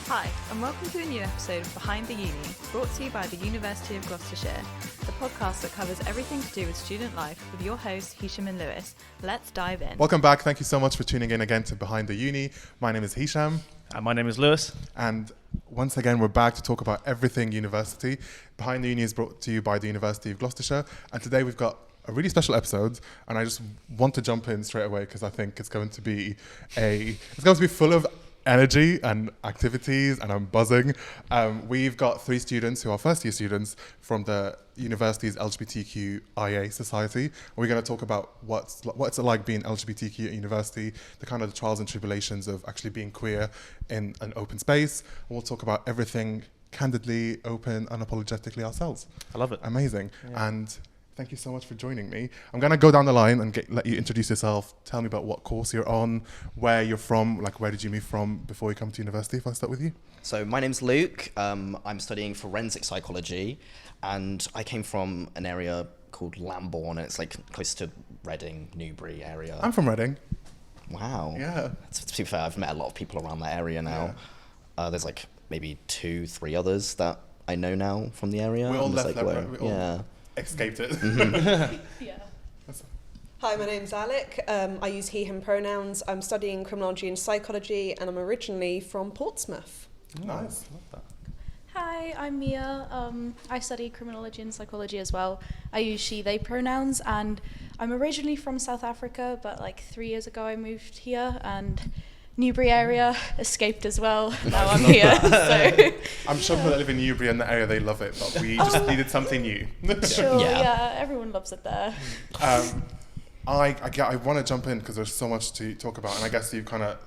Hi, and welcome to a new episode of Behind the Uni, brought to you by the University of Gloucestershire, the podcast that covers everything to do with student life with your hosts, Hesham and Lewis. Let's dive in. Welcome back. Thank you so much for tuning in again to Behind the Uni. My name is Hesham. And my name is Lewis. And once again, we're back to talk about everything university. Behind the Uni is brought to you by the University of Gloucestershire. And today we've got a really special episode, and I just want to jump in straight away because I think it's going to be full of energy and activities, and I'm buzzing. We've got three students who are first year students from the university's LGBTQ Society. We're going to talk about what's it like being LGBTQ at university, the kind of the trials and tribulations of actually being queer in an open space. And we'll talk about everything candidly, open, unapologetically ourselves. I love it. Amazing. Yeah. And thank you so much for joining me. I'm going to go down the line and let you introduce yourself. Tell me about what course you're on, where you're from, like where did you move from before you come to university, if I start with you. So my name's Luke. I'm studying forensic psychology, and I came from an area called Lambourne, and it's like close to Reading, Newbury area. I'm from Reading. Wow. Yeah. To be fair, I've met a lot of people around that area now. Yeah. There's like maybe 2-3 others that I know now from the area. We all left like, that, we all escaped it. Mm-hmm. Yeah. Hi, my name's Alek. I use he, him pronouns. I'm studying criminology and psychology, and I'm originally from Portsmouth. Nice. Love that. Hi, I'm Mia. I study criminology and psychology as well. I use she, they pronouns, and I'm originally from South Africa, but like 3 years ago I moved here, and Newbury area, escaped as well. Now I'm here. So. I'm sure people that live in Newbury and the area, they love it, but we just needed something new. Sure, yeah, everyone loves it there. I want to jump in because there's so much to talk about, and I guess you kind of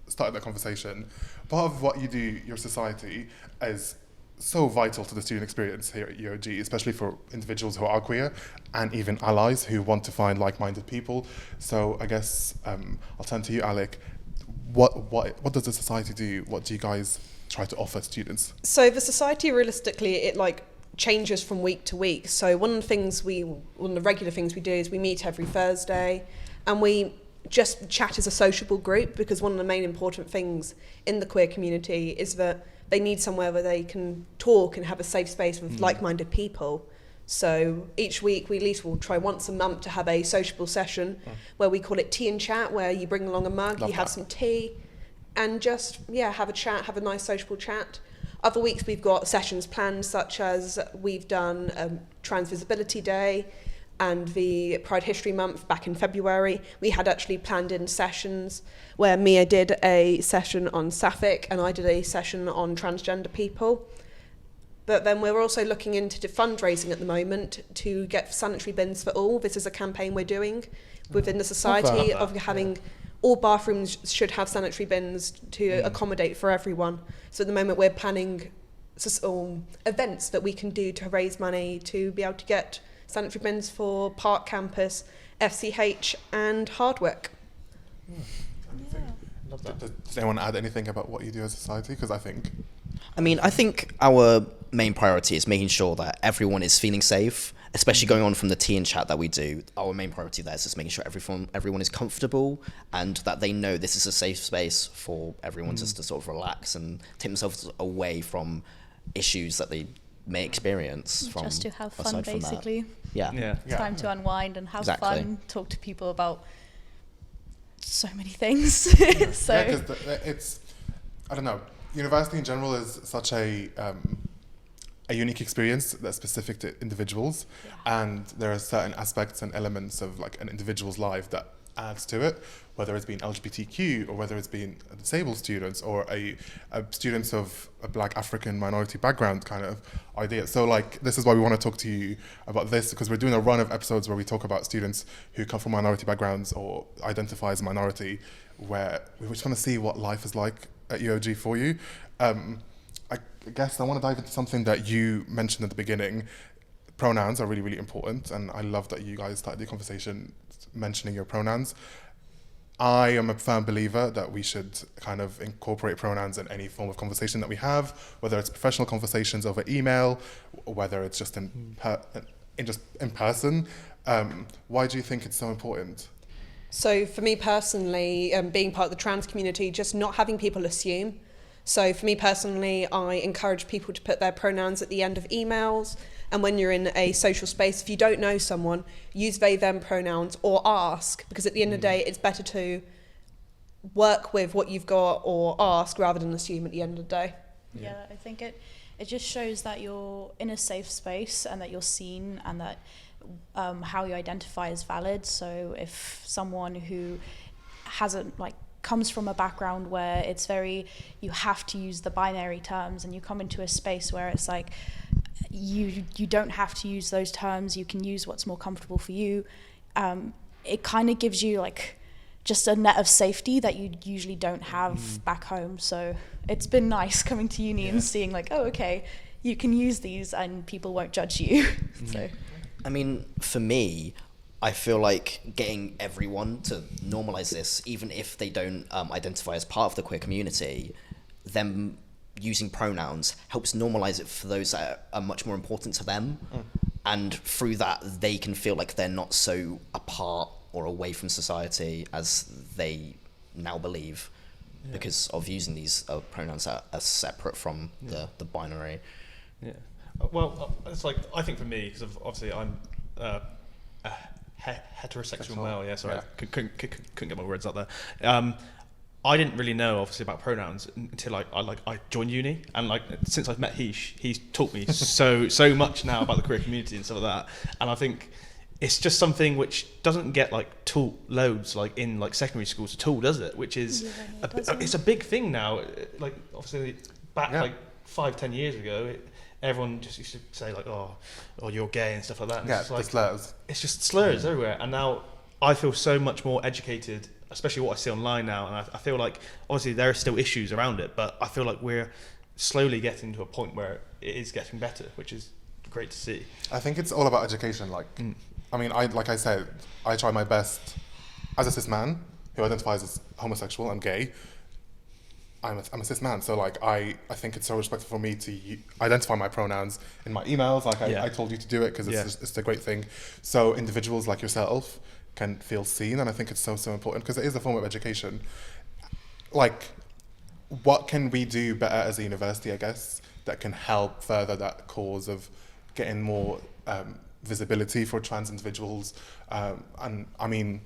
started that conversation. Part of what you do, your society, is so vital to the student experience here at UOG, especially for individuals who are queer and even allies who want to find like-minded people. So I guess I'll turn to you, Alek. What does the society do? What do you guys try to offer students? So the society, realistically, it like changes from week to week. So one of the regular things we do is we meet every Thursday, and we just chat as a sociable group, because one of the main important things in the queer community is that they need somewhere where they can talk and have a safe space with like-minded people. So each week we at least will try once a month to have a sociable session where we call it tea and chat, where you bring along a mug, Love you have that. some tea, and just have a chat, have a nice sociable chat. Other weeks we've got sessions planned, such as we've done Trans Visibility Day and the Pride History Month back in February. We had actually planned in sessions where Mia did a session on sapphic and I did a session on transgender people. But then we're also looking into fundraising at the moment to get sanitary bins for all. This is a campaign we're doing within the society of having all bathrooms should have sanitary bins to accommodate for everyone. So at the moment we're planning events that we can do to raise money to be able to get sanitary bins for Park Campus, FCH and Hardwick. Love that. Does anyone add anything about what you do as a society? Because I think our main priority is making sure that everyone is feeling safe, especially going on from the tea and chat that we do. Our main priority there is just making sure everyone is comfortable and that they know this is a safe space for everyone just to sort of relax and take themselves away from issues that they may experience. Just to have fun, basically. Yeah. Time to unwind and have Exactly. fun, talk to people about so many things. So yeah, because it's, I don't know, university in general is such a unique experience that's specific to individuals, and there are certain aspects and elements of like an individual's life that adds to it, whether it's being LGBTQ or whether it's being disabled students or a students of a Black African minority background kind of idea. So like this is why we want to talk to you about this, because we're doing a run of episodes where we talk about students who come from minority backgrounds or identify as a minority, where we just want to see what life is like at UOG for you. I guess I want to dive into something that you mentioned at the beginning. Pronouns are really, really important, and I love that you guys started the conversation mentioning your pronouns. I am a firm believer that we should kind of incorporate pronouns in any form of conversation that we have, whether it's professional conversations over email, whether it's just in person. Why do you think it's so important? So for me personally, being part of the trans community, just not having people assume. So for me personally, I encourage people to put their pronouns at the end of emails. And when you're in a social space, if you don't know someone, use they, them pronouns or ask, because at the end of the day, it's better to work with what you've got or ask rather than assume at the end of the day. Yeah, I think it just shows that you're in a safe space and that you're seen, and that how you identify is valid. So if someone who hasn't comes from a background where it's very, you have to use the binary terms, and you come into a space where it's like you don't have to use those terms, you can use what's more comfortable for you, it kind of gives you just a net of safety that you usually don't have back home. So it's been nice coming to uni and seeing oh, okay, you can use these and people won't judge you. So I mean, for me, I feel like getting everyone to normalize this, even if they don't identify as part of the queer community, them using pronouns helps normalize it for those that are much more important to them. And through that, they can feel like they're not so apart or away from society as they now believe, because of using these pronouns that are separate from the binary. Yeah. Well, it's I think for me, because obviously I'm a heterosexual male. Yeah, sorry, couldn't get my words out there. I didn't really know obviously about pronouns until I joined uni, and since I've met he's taught me so much now about the queer community and stuff like that. And I think it's just something which doesn't get taught loads in secondary schools at all, does it? Which is it's a big thing now. Obviously back 5-10 years ago, everyone just used to say oh you're gay and stuff like that. And Yeah, it's the slurs. It's just slurs everywhere. And now I feel so much more educated, especially what I see online now. And I feel like obviously there are still issues around it, but I feel like we're slowly getting to a point where it is getting better, which is great to see. I think it's all about education. I mean, like I said, I try my best as a cis man who identifies as homosexual and gay. I'm a cis man, so I think it's so respectful for me to identify my pronouns in my emails. I told you to do it because it's a great thing. So individuals like yourself can feel seen, and I think it's so important because it is a form of education. What can we do better as a university, I guess, that can help further that cause of getting more visibility for trans individuals? And I mean,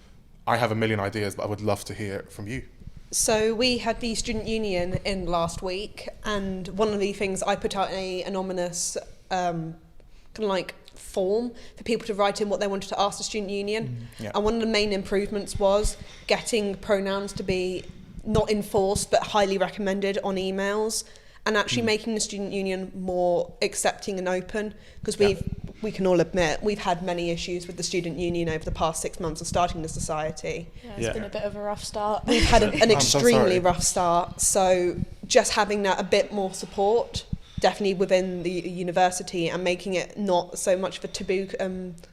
I have a million ideas, but I would love to hear from you. So we had the student union in last week, and one of the things I put out an anonymous form for people to write in what they wanted to ask the student union. And one of the main improvements was getting pronouns to be not enforced but highly recommended on emails, and actually making the student union more accepting and open, because we can all admit we've had many issues with the student union over the past 6 months of starting the society. Yeah, it's been a bit of a rough start. We've had an extremely rough start, so just having that a bit more support, definitely within the university, and making it not so much of a taboo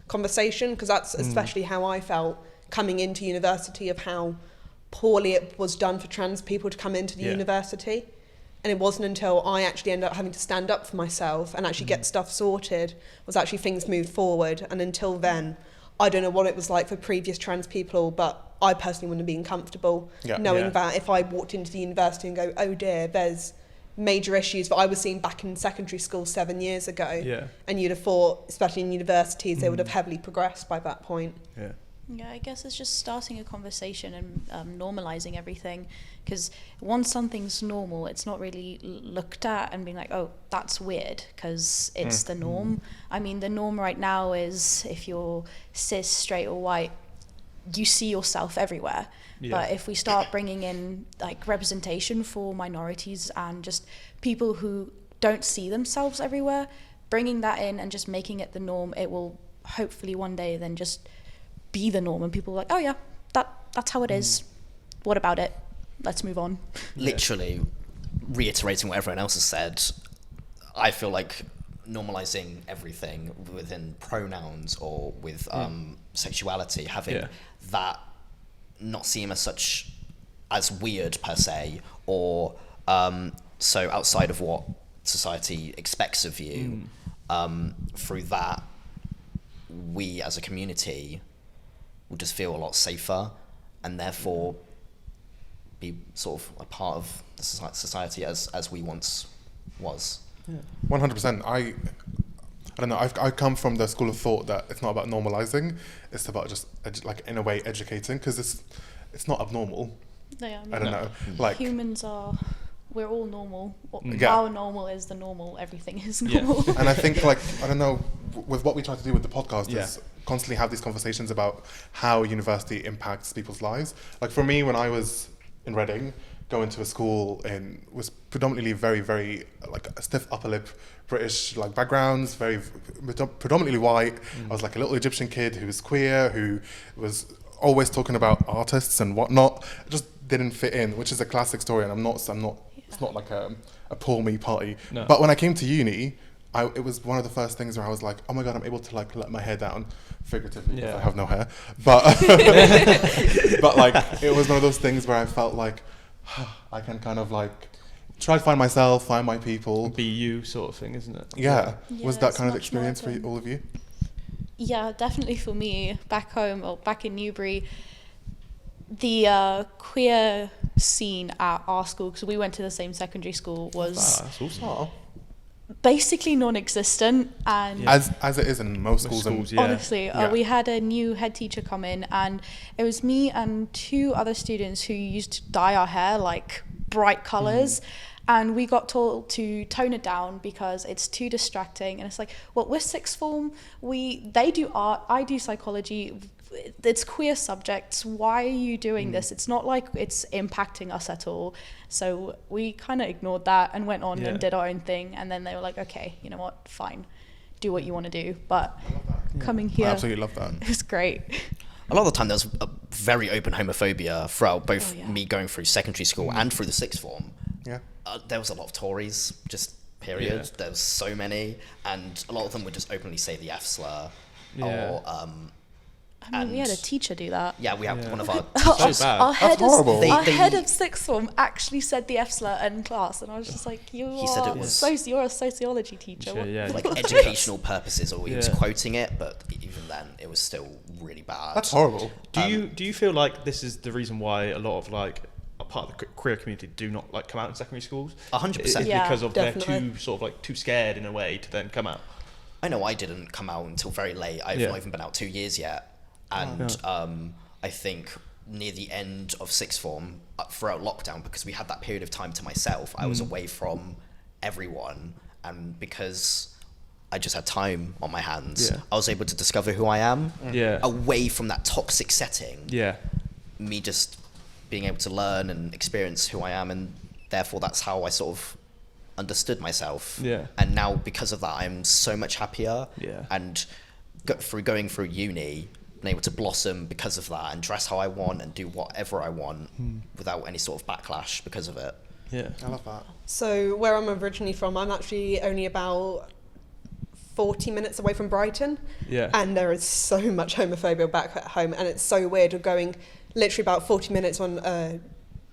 conversation, because that's especially how I felt coming into university, of how poorly it was done for trans people to come into the university. And it wasn't until I actually ended up having to stand up for myself and actually get stuff sorted was actually things moved forward. And until then, I don't know what it was like for previous trans people, but I personally wouldn't have been comfortable knowing that if I walked into the university and go, oh dear, there's major issues that I was seeing back in secondary school 7 years ago. And you'd have thought, especially in universities, they would have heavily progressed by that point. Yeah, I guess it's just starting a conversation and normalizing everything, because once something's normal, it's not really looked at and being like, oh, that's weird, because it's the norm. I mean, the norm right now is if you're cis, straight or white, you see yourself everywhere. But if we start bringing in representation for minorities and just people who don't see themselves everywhere, bringing that in and just making it the norm, it will hopefully one day then just be the norm, and people are like, oh yeah, that's how it is. What about it? Let's move on. Literally reiterating what everyone else has said, I feel like normalizing everything within pronouns or with sexuality, having that not seem as weird per se, or so outside of what society expects of you. Through that, we as a community will just feel a lot safer, and therefore be sort of a part of the society as we once was. 100%. I don't know. I come from the school of thought that it's not about normalizing; it's about just like in a way educating, because it's not abnormal. Yeah, I don't know. Like humans we're all normal. Yeah. Our normal is the normal. Everything is normal. And I think, like, I don't know, with what we try to do with the podcast is constantly have these conversations about how university impacts people's lives. Like for me, when I was in Reading, going to a school was predominantly very, very like a stiff upper lip British like backgrounds, very predominantly white. I was like a little Egyptian kid who was queer, who was always talking about artists and whatnot. It just didn't fit in, which is a classic story. And I'm not. It's not like a poor me party. No. But when I came to uni, it was one of the first things where I was like, oh my God, I'm able to like let my hair down, figuratively, because I have no hair. But but like it was one of those things where I felt like I can kind of like try to find myself, find my people. Be you sort of thing, isn't it? Yeah. Was that kind of much experience for more all of you? Yeah, definitely for me, back home or back in Newbury, the queer scene at our school, because we went to the same secondary school, was basically non-existent. And as it is in most schools. Honestly, we had a new head teacher come in, and it was me and 2 other students who used to dye our hair like bright colours. And we got told to tone it down because it's too distracting. And it's like, well, we're sixth form. They do art. I do psychology. It's queer subjects. Why are you doing this? It's not like it's impacting us at all. So we kind of ignored that and went on and did our own thing. And then they were like, okay, you know what? Fine. Do what you want to do. But coming here, I absolutely love that. It was great. A lot of the time, there's a very open homophobia throughout both me going through secondary school and through the sixth form. Yeah. There was a lot of Tories, just period. Yeah. There was so many, and a lot of them would just openly say the F slur. Or, I mean, we had a teacher do that. yeah, we had one of our So bad. Our head, horrible. our head of sixth form actually said the F slur in class, and I was just like, you're a sociology teacher. Yeah. like educational purposes, or he was quoting it, but even then, it was still really bad. That's horrible. Do you feel like this is the reason why a lot of like a part of the queer community do not like come out in secondary schools? 100%. Yeah, because of definitely. they're too sort of like too scared in a way to then come out. I know I didn't come out until very late. I've not even been out 2 years yet. And I think near the end of sixth form, throughout lockdown, because we had that period of time to myself, I was away from everyone. And because I just had time on my hands, I was able to discover who I am away from that toxic setting. Yeah. Me just being able to learn and experience who I am, and therefore that's how I sort of understood myself. Yeah. And now because of that, I'm so much happier. Yeah. And going through uni, been able to blossom because of that and dress how I want and do whatever I want without any sort of backlash because of it. Yeah. I love that. So where I'm originally from, I'm actually only about 40 minutes away from Brighton. Yeah. And there is so much homophobia back at home, and it's so weird. We're going literally about 40 minutes on a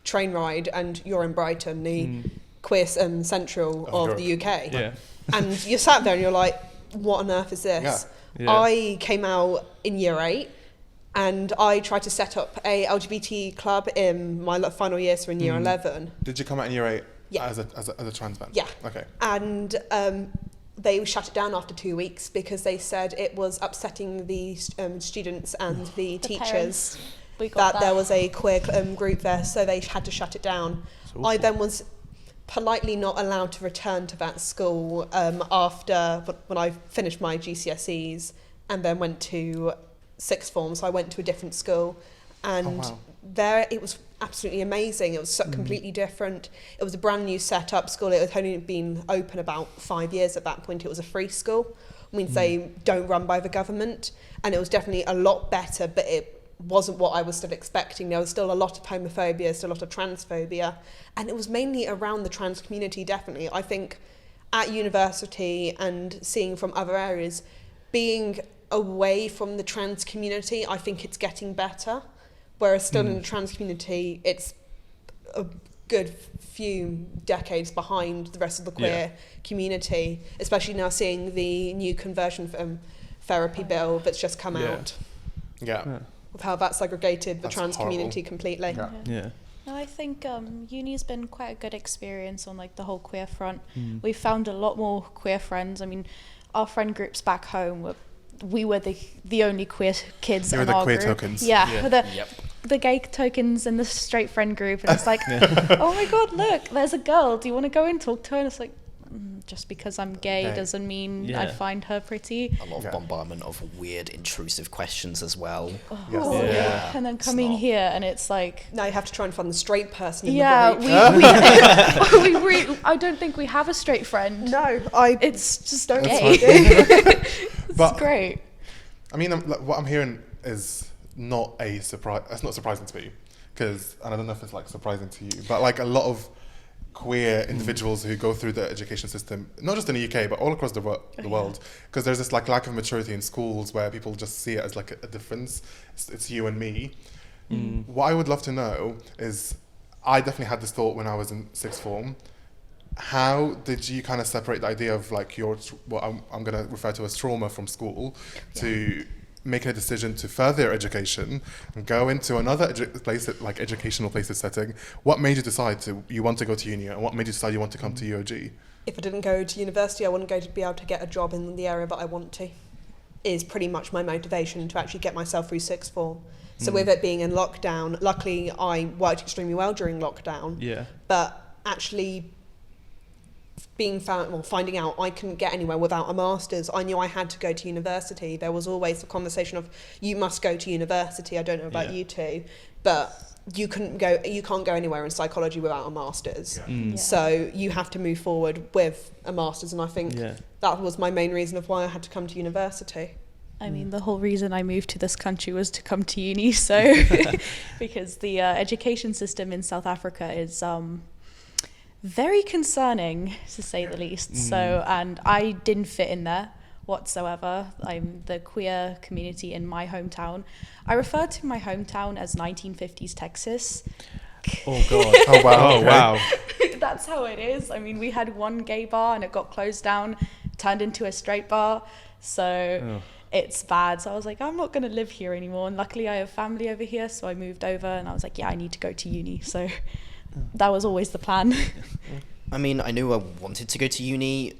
train ride, and you're in Brighton, the queer central of the UK. Yeah. And you're sat there and you're like, what on earth is this? Yeah. I came out in year 8, and I tried to set up a LGBT club in my final year, so in year 11. Did you come out in year 8 Yeah. as a trans man? Yeah. Okay. And they shut it down after 2 weeks because they said it was upsetting the students and the teachers parents. We got that there was a queer group there, so they had to shut it down. I then was politely not allowed to return to that school after when I finished my GCSEs, and then went to sixth form. So I went to a different school, and there it was absolutely amazing. It was so completely different. It was a brand new set-up school. It had only been open about 5 years at that point. It was a free school. It means they don't run by the government, and it was definitely a lot better, but it wasn't what I was still expecting. There was still a lot of homophobia, still a lot of transphobia, and it was mainly around the trans community. Definitely, I think at university and seeing from other areas, being away from the trans community, I think it's getting better, whereas still in the trans community it's a good few decades behind the rest of the queer community, especially now seeing the new conversion therapy bill that's just come out. Yeah. Of how that segregated the That's trans horrible. community completely. Yeah. Yeah. No, I think uni's been quite a good experience on like the whole queer front. We've found a lot more queer friends. I mean, our friend groups back home we were the only queer kids in our queer group. tokens. Yeah. The gay tokens and the straight friend group, and it's like, oh my god, look, there's a girl. Do you want to go and talk to her? And it's like, just because I'm gay doesn't mean I find her pretty. A lot of bombardment of weird, intrusive questions as well. And then coming here, and it's like, Now you have to try and find the straight person in the group. I don't think we have a straight friend. No, It's just don't gay. It's But- great. I mean, what I'm hearing is not a surprise. It's not surprising to me, and I don't know if it's like surprising to you, but like a lot of queer individuals who go through the education system, not just in the UK, but all across the world, because there's this like lack of maturity in schools where people just see it as like a difference. It's you and me. What I would love to know is, I definitely had this thought when I was in sixth form. How did you kind of separate the idea of like what I'm going to refer to as trauma from school to making a decision to further your education and go into another educational places setting? What made you decide you want to go to uni, and what made you decide you want to come to UOG? If I didn't go to university, I wouldn't go to be able to get a job in the area that I want to. Is pretty much my motivation to actually get myself through sixth form. So with it being in lockdown, luckily I worked extremely well during lockdown. Yeah. But actually finding out I couldn't get anywhere without a master's, I knew I had to go to university. There was always the conversation of, you must go to university. I don't know about you two, but you can't go anywhere in psychology without a master's. So you have to move forward with a master's, and I think that was my main reason of why I had to come to university. I mean, the whole reason I moved to this country was to come to uni, so because the education system in South Africa is very concerning, to say the least. So, and I didn't fit in there whatsoever. I'm the queer community in my hometown. I refer to my hometown as 1950s Texas. Oh god. Oh wow. Oh wow. That's how it is. I mean, we had one gay bar and it got closed down, turned into a straight bar. So it's bad. So I was like, I'm not going to live here anymore. And luckily I have family over here. So I moved over and I was like, I need to go to uni. So that was always the plan. I mean, I knew I wanted to go to uni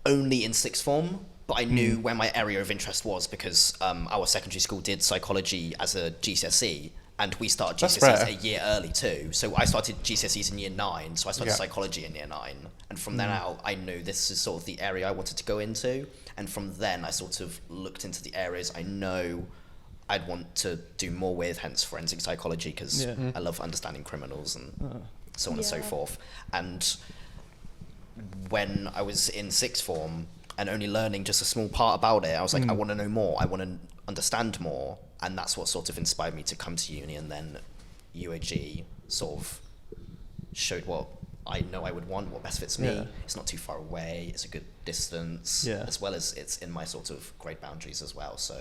only in sixth form, but I knew where my area of interest was because our secondary school did psychology as a GCSE, and we started GCSEs a year early too. So I started GCSEs in year 9, so I started psychology in year 9. And from then out, I knew this is sort of the area I wanted to go into. And from then, I sort of looked into the areas I know I'd want to do more with, hence forensic psychology, because I love understanding criminals and so on and so forth. And when I was in sixth form and only learning just a small part about it, I was like, I want to know more, I want to understand more. And that's what sort of inspired me to come to uni, and then UOG sort of showed what I know I would want, what best fits me. It's not too far away, it's a good distance, as well as it's in my sort of grade boundaries as well. So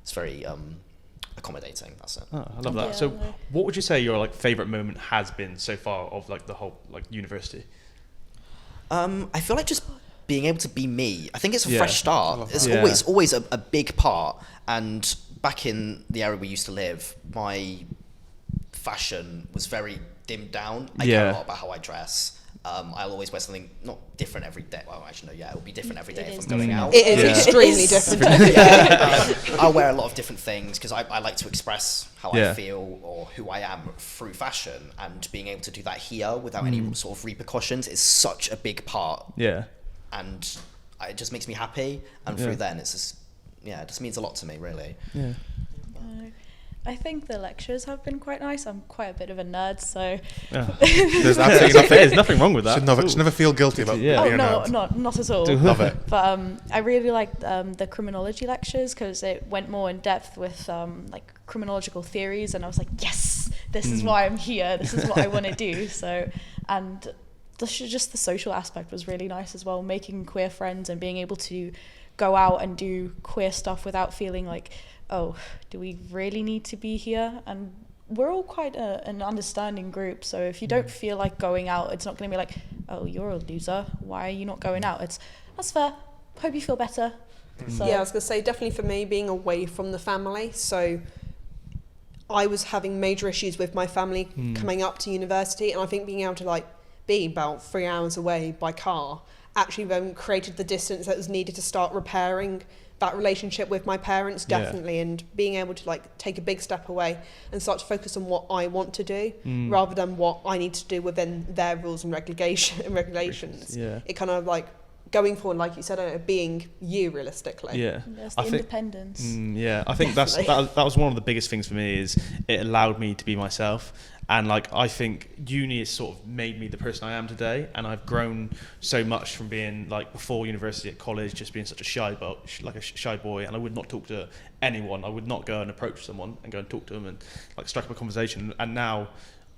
it's very accommodating, that's it. Oh, I love that. So what would you say your like favourite moment has been so far of like the whole like university? I feel like just being able to be me. I think it's a fresh start. It's always a big part. And back in the area we used to live, my fashion was very dimmed down. I care a lot about how I dress. I'll always wear something not different every day. Well, actually, no, it'll be different every day if I'm going out. It is extremely different. I'll wear a lot of different things because I like to express how I feel or who I am through fashion, and being able to do that here without any sort of repercussions is such a big part. Yeah. And it just makes me happy, and through then it's just, it just means a lot to me, really. Yeah. I think the lectures have been quite nice. I'm quite a bit of a nerd, so there's absolutely nothing. There's nothing wrong with that. Should never feel guilty about being a nerd. Not at all. Love it. But I really liked the criminology lectures because it went more in depth with like criminological theories, and I was like, yes, this is why I'm here. This is what I want to do. So, and just the social aspect was really nice as well, making queer friends and being able to go out and do queer stuff without feeling like, oh, do we really need to be here? And we're all quite an understanding group, so if you don't feel like going out, it's not going to be like, oh, you're a loser, why are you not going out? That's fair, hope you feel better. So. Yeah, I was going to say, definitely for me, being away from the family, so I was having major issues with my family coming up to university, and I think being able to like be about 3 hours away by car actually then created the distance that was needed to start repairing that relationship with my parents, definitely, and being able to like take a big step away and start to focus on what I want to do rather than what I need to do within their rules and regulations. It kind of like going forward, like you said, being you realistically. There's the independence. I think that was one of the biggest things for me, is it allowed me to be myself. And like, I think uni has sort of made me the person I am today, and I've grown so much from being like before university at college, just being such a shy boy, and I would not talk to anyone. I would not go and approach someone and go and talk to them and like strike up a conversation. And now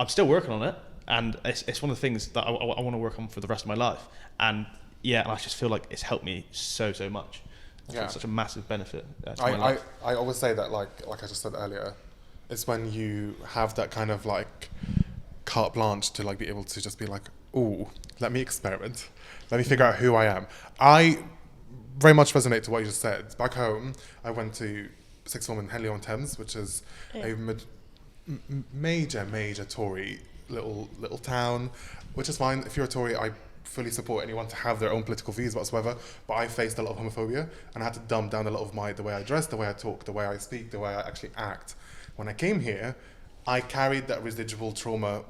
I'm still working on it, and it's one of the things that I want to work on for the rest of my life. And and I just feel like it's helped me so much. It's such a massive benefit to my life. I always say that, like I just said earlier, it's when you have that kind of like carte blanche to like be able to just be like, ooh, let me experiment, let me figure out who I am. I very much resonate to what you just said. Back home, I went to sixth form in Henley-on-Thames, which is a major Tory little town, which is fine. If you're a Tory, I fully support anyone to have their own political views whatsoever, but I faced a lot of homophobia, and I had to dumb down a lot of the way I dress, the way I talk, the way I speak, the way I actually act. When I came here, I carried that residual trauma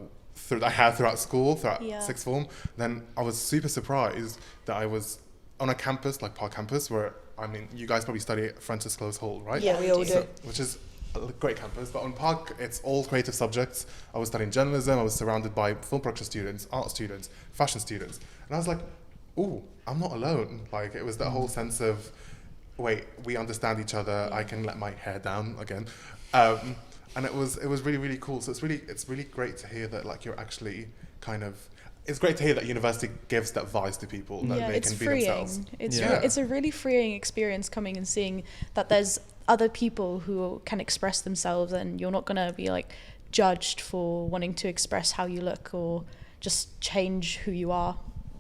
I had throughout school, throughout sixth form. Then I was super surprised that I was on a campus, like Park campus, where, I mean, you guys probably study at Francis Close Hall, right? Yeah, we all do. Which is a great campus, but on Park, it's all creative subjects. I was studying journalism, I was surrounded by film production students, art students, fashion students. And I was like, ooh, I'm not alone. Like, it was that whole sense of, wait, we understand each other, I can let my hair down again. And it was really cool. So it's really great to hear that, like, you're actually kind of, it's great to hear that university gives that voice to people, that they can be themselves. It's a really freeing experience coming and seeing that there's other people who can express themselves, and you're not going to be like judged for wanting to express how you look or just change who you are.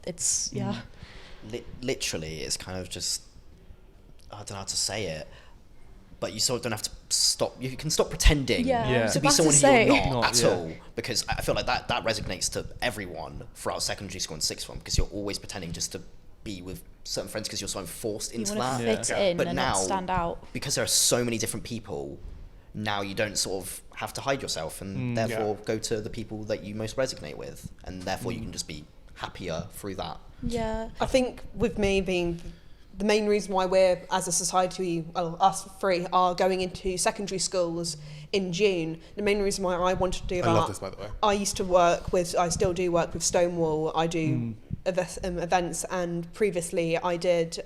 It's literally, it's kind of just, I don't know how to say it, but you sort of don't have to stop. You can stop pretending to be someone who you're not at all, because I feel like that resonates to everyone throughout secondary school and sixth form, because you're always pretending just to be with certain friends because you're so forced into that. Fit in but and now, not stand out. because there are so many different people, now you don't sort of have to hide yourself, and therefore go to the people that you most resonate with, and therefore you can just be happier through that. I think with me being the main reason why we're, as a society, well, us three, are going into secondary schools in June, the main reason why I wanted to do that... I love this, by the way. I still do work with Stonewall. I do events, and previously I did...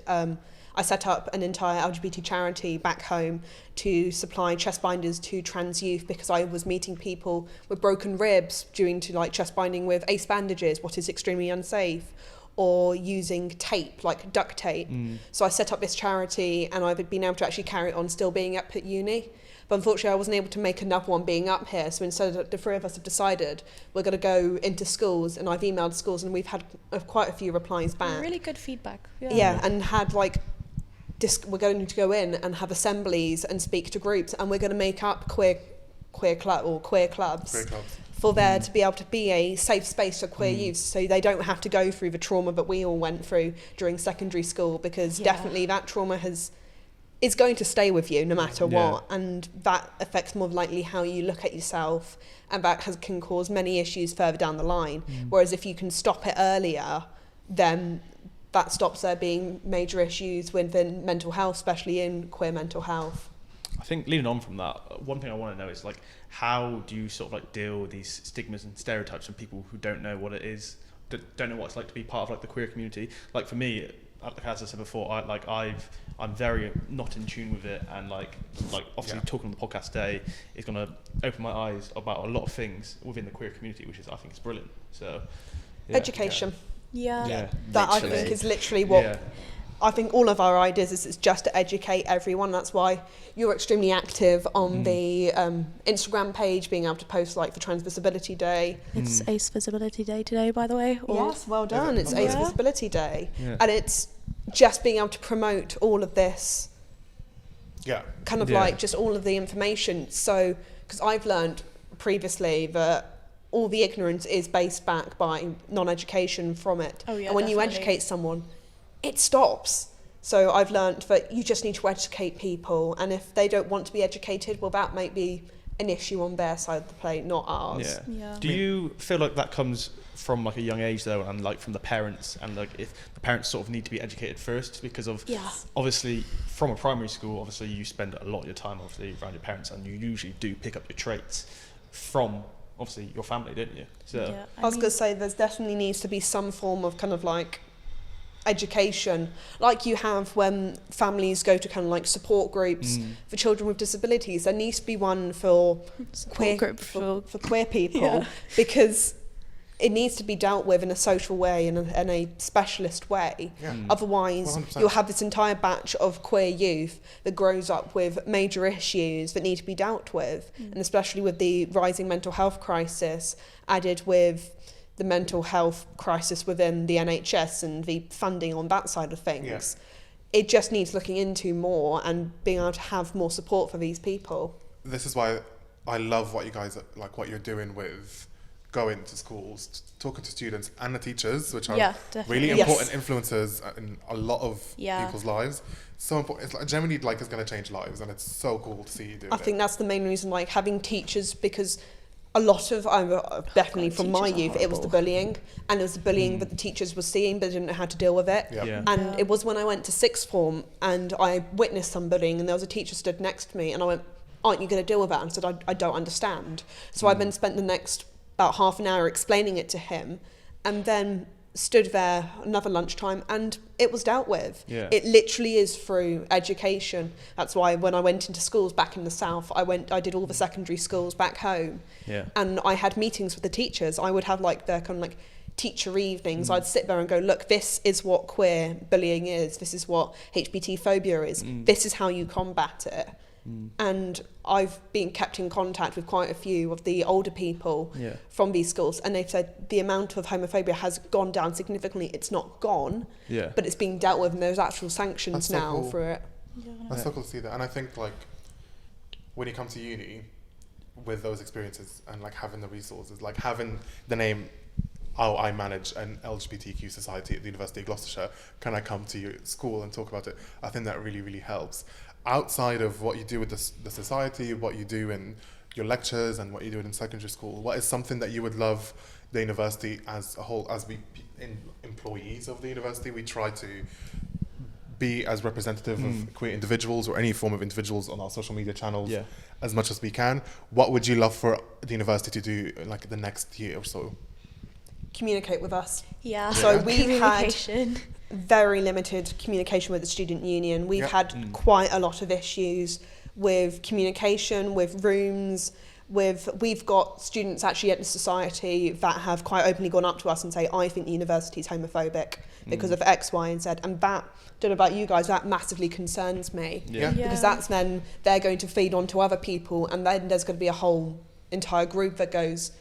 I set up an entire LGBT charity back home to supply chest binders to trans youth, because I was meeting people with broken ribs due to like chest binding with ace bandages, what is extremely unsafe, or using tape, like duct tape. So I set up this charity, and I've been able to actually carry it on still being up at uni. But unfortunately, I wasn't able to make another one being up here. So instead, the three of us have decided we're going to go into schools, and I've emailed schools, and we've had quite a few replies back. Really good feedback. And had like, we're going to go in and have assemblies and speak to groups, and we're going to make up queer clubs. For there to be able to be a safe space for queer youth, so they don't have to go through the trauma that we all went through during secondary school, because definitely that trauma is going to stay with you no matter what, and that affects more likely how you look at yourself, and that can cause many issues further down the line. Whereas if you can stop it earlier, then that stops there being major issues within mental health, especially in queer mental health. I think leading on from that, one thing I want to know is like, how do you sort of like deal with these stigmas and stereotypes from people who don't know what it is, don't know what it's like to be part of like the queer community? Like for me, like as I said before, I'm very not in tune with it, and like obviously talking on the podcast today is going to open my eyes about a lot of things within the queer community, which is, I think, is brilliant. So education. That I think is literally what I think all of our ideas is just to educate everyone. That's why you're extremely active on the Instagram page, being able to post like for Trans Visibility Day. It's Ace Visibility Day today, by the way. Yes, well done. It's Ace Visibility Day. And it's just being able to promote all of this kind of like just all of the information, so because I've learned previously that all the ignorance is based back by non-education from it. Oh, yeah, and when you definitely. educate someone, it stops. So I've learned that you just need to educate people, and if they don't want to be educated, well, that might be an issue on their side of the plate, not ours. Yeah. Do you feel like that comes from like a young age though, and like from the parents, and like if the parents sort of need to be educated first because of obviously from a primary school, obviously you spend a lot of your time obviously around your parents, and you usually do pick up your traits from obviously your family, don't you? So Yeah, I was going to say there's definitely needs to be some form of kind of like education, like you have when families go to kind of like support groups for children with disabilities. There needs to be one for queer group for queer people, Yeah. because it needs to be dealt with in a social way and in a specialist way. Yeah. Otherwise, 100%. you'll have this entire batch of queer youth that grows up with major issues that need to be dealt with, and especially with the rising mental health crisis added with the mental health crisis within the NHS and the funding on that side of things. It just needs looking into more and being able to have more support for these people. This is why I love what you guys, like what you're doing with going to schools, talking to students and the teachers, which are Yeah, definitely. really important Yes. influences in a lot of Yeah. people's lives. So important. It's like, genuinely like it's going to change lives, and it's so cool to see you do I it. think that's the main reason, like having teachers, because a lot of, definitely from my teachers are youth, it was the horrible. bullying, and it was the bullying that the teachers were seeing but didn't know how to deal with it. Yeah. Yeah. And Yeah. it was when I went to sixth form and I witnessed some bullying, and there was a teacher stood next to me, and I went, "Aren't you going to deal with that?" And I said, I don't understand. So I then spent the next about half an hour explaining it to him, and then stood there another lunchtime, and it was dealt with. Yeah. It literally is through education. That's why when I went into schools back in the south, I did all the secondary schools back home, Yeah. and I had meetings with the teachers. I would have like their kind of like teacher evenings. I'd sit there and go, look, this is what queer bullying is, this is what HBT phobia is, this is how you combat it. And I've been kept in contact with quite a few of the older people Yeah. from these schools, and they've said the amount of homophobia has gone down significantly. It's not gone, Yeah. but it's being dealt with, and there's actual sanctions That's so now cool. for it. That's so cool to see that. And I think like when you come to uni with those experiences and like having the resources, like having the name, oh, I manage an LGBTQ society at the University of Gloucestershire, can I come to your school and talk about it? I think that really, really helps. Outside of what you do with the society, what you do in your lectures and what you do in secondary school, what is something that you would love the university as a whole, as employees of the university, we try to be as representative of queer individuals or any form of individuals on our social media channels Yeah. as much as we can. What would you love for the university to do in like the next year or so? Communicate with us. Yeah. So we've had Communication. very limited communication with the student union. We've Yep. had quite a lot of issues with communication, with rooms, we've got students actually at the society that have quite openly gone up to us and say, I think the university is homophobic because of X, Y, and Z. And that, don't know about you guys, that massively concerns me. Yeah. Because that's then they're going to feed on to other people, and then there's going to be a whole entire group that goes,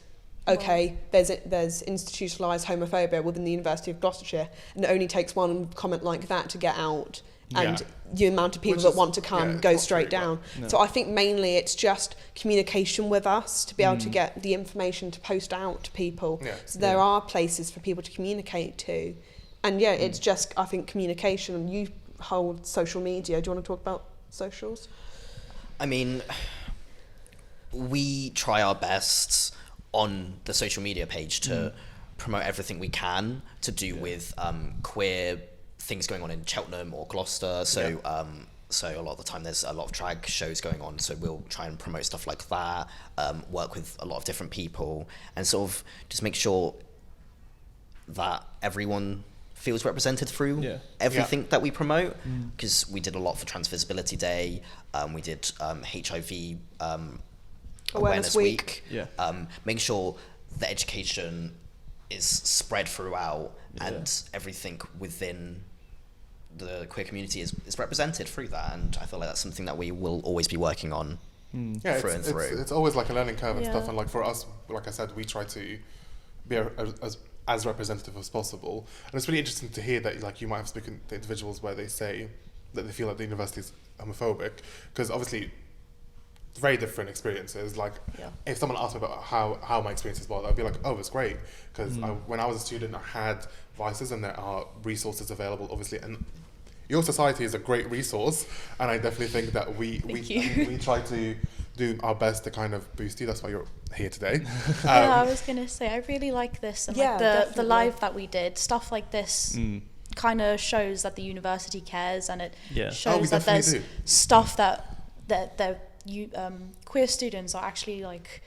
okay, there's institutionalised homophobia within the University of Gloucestershire, and it only takes one comment like that to get out, and Yeah. the amount of people Which that is- want to come yeah, goes not straight very well. down. No. So I think mainly it's just communication with us to be able to get the information to post out to people. Yeah. So there are places for people to communicate to, and yeah, it's just, I think, communication. And you hold social media. Do you want to talk about socials? I mean, we try our best on the social media page to promote everything we can to do with queer things going on in Cheltenham or Gloucester. So so a lot of the time there's a lot of drag shows going on, so we'll try and promote stuff like that, work with a lot of different people, and sort of just make sure that everyone feels represented through everything that we promote, because we did a lot for Trans Visibility Day, we did HIV Awareness Week, making sure the education is spread throughout and everything within the queer community is represented through that, and I feel like that's something that we will always be working on Yeah, through and through. it's always like a learning curve and Yeah. stuff, and like for us, like I said, we try to be as representative as possible. And it's really interesting to hear that like you might have spoken to individuals where they say that they feel like the university is homophobic, because obviously very different experiences. Like, if someone asked me about how my experiences was, I'd be like, oh, it's great. Because when I was a student, I had vices, and there are resources available, obviously. And your society is a great resource, and I definitely think that we try to do our best to kind of boost you. That's why you're here today. I was going to say, I really like this. And the live that we did, stuff like this kind of shows that the university cares, and it shows that there's stuff that queer students are actually like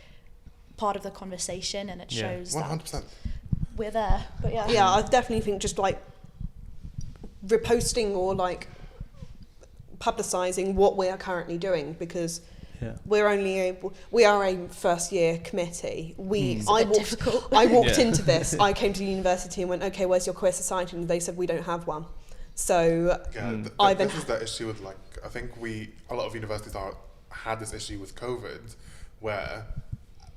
part of the conversation, and it shows 100%. That we're there. But I definitely think just like reposting or like publicising what we are currently doing, because we are a first year committee. I walked into this, I came to the university and went, okay, where's your queer society? And they said, we don't have one. So this is the issue with, like, I think a lot of universities had this issue with COVID, where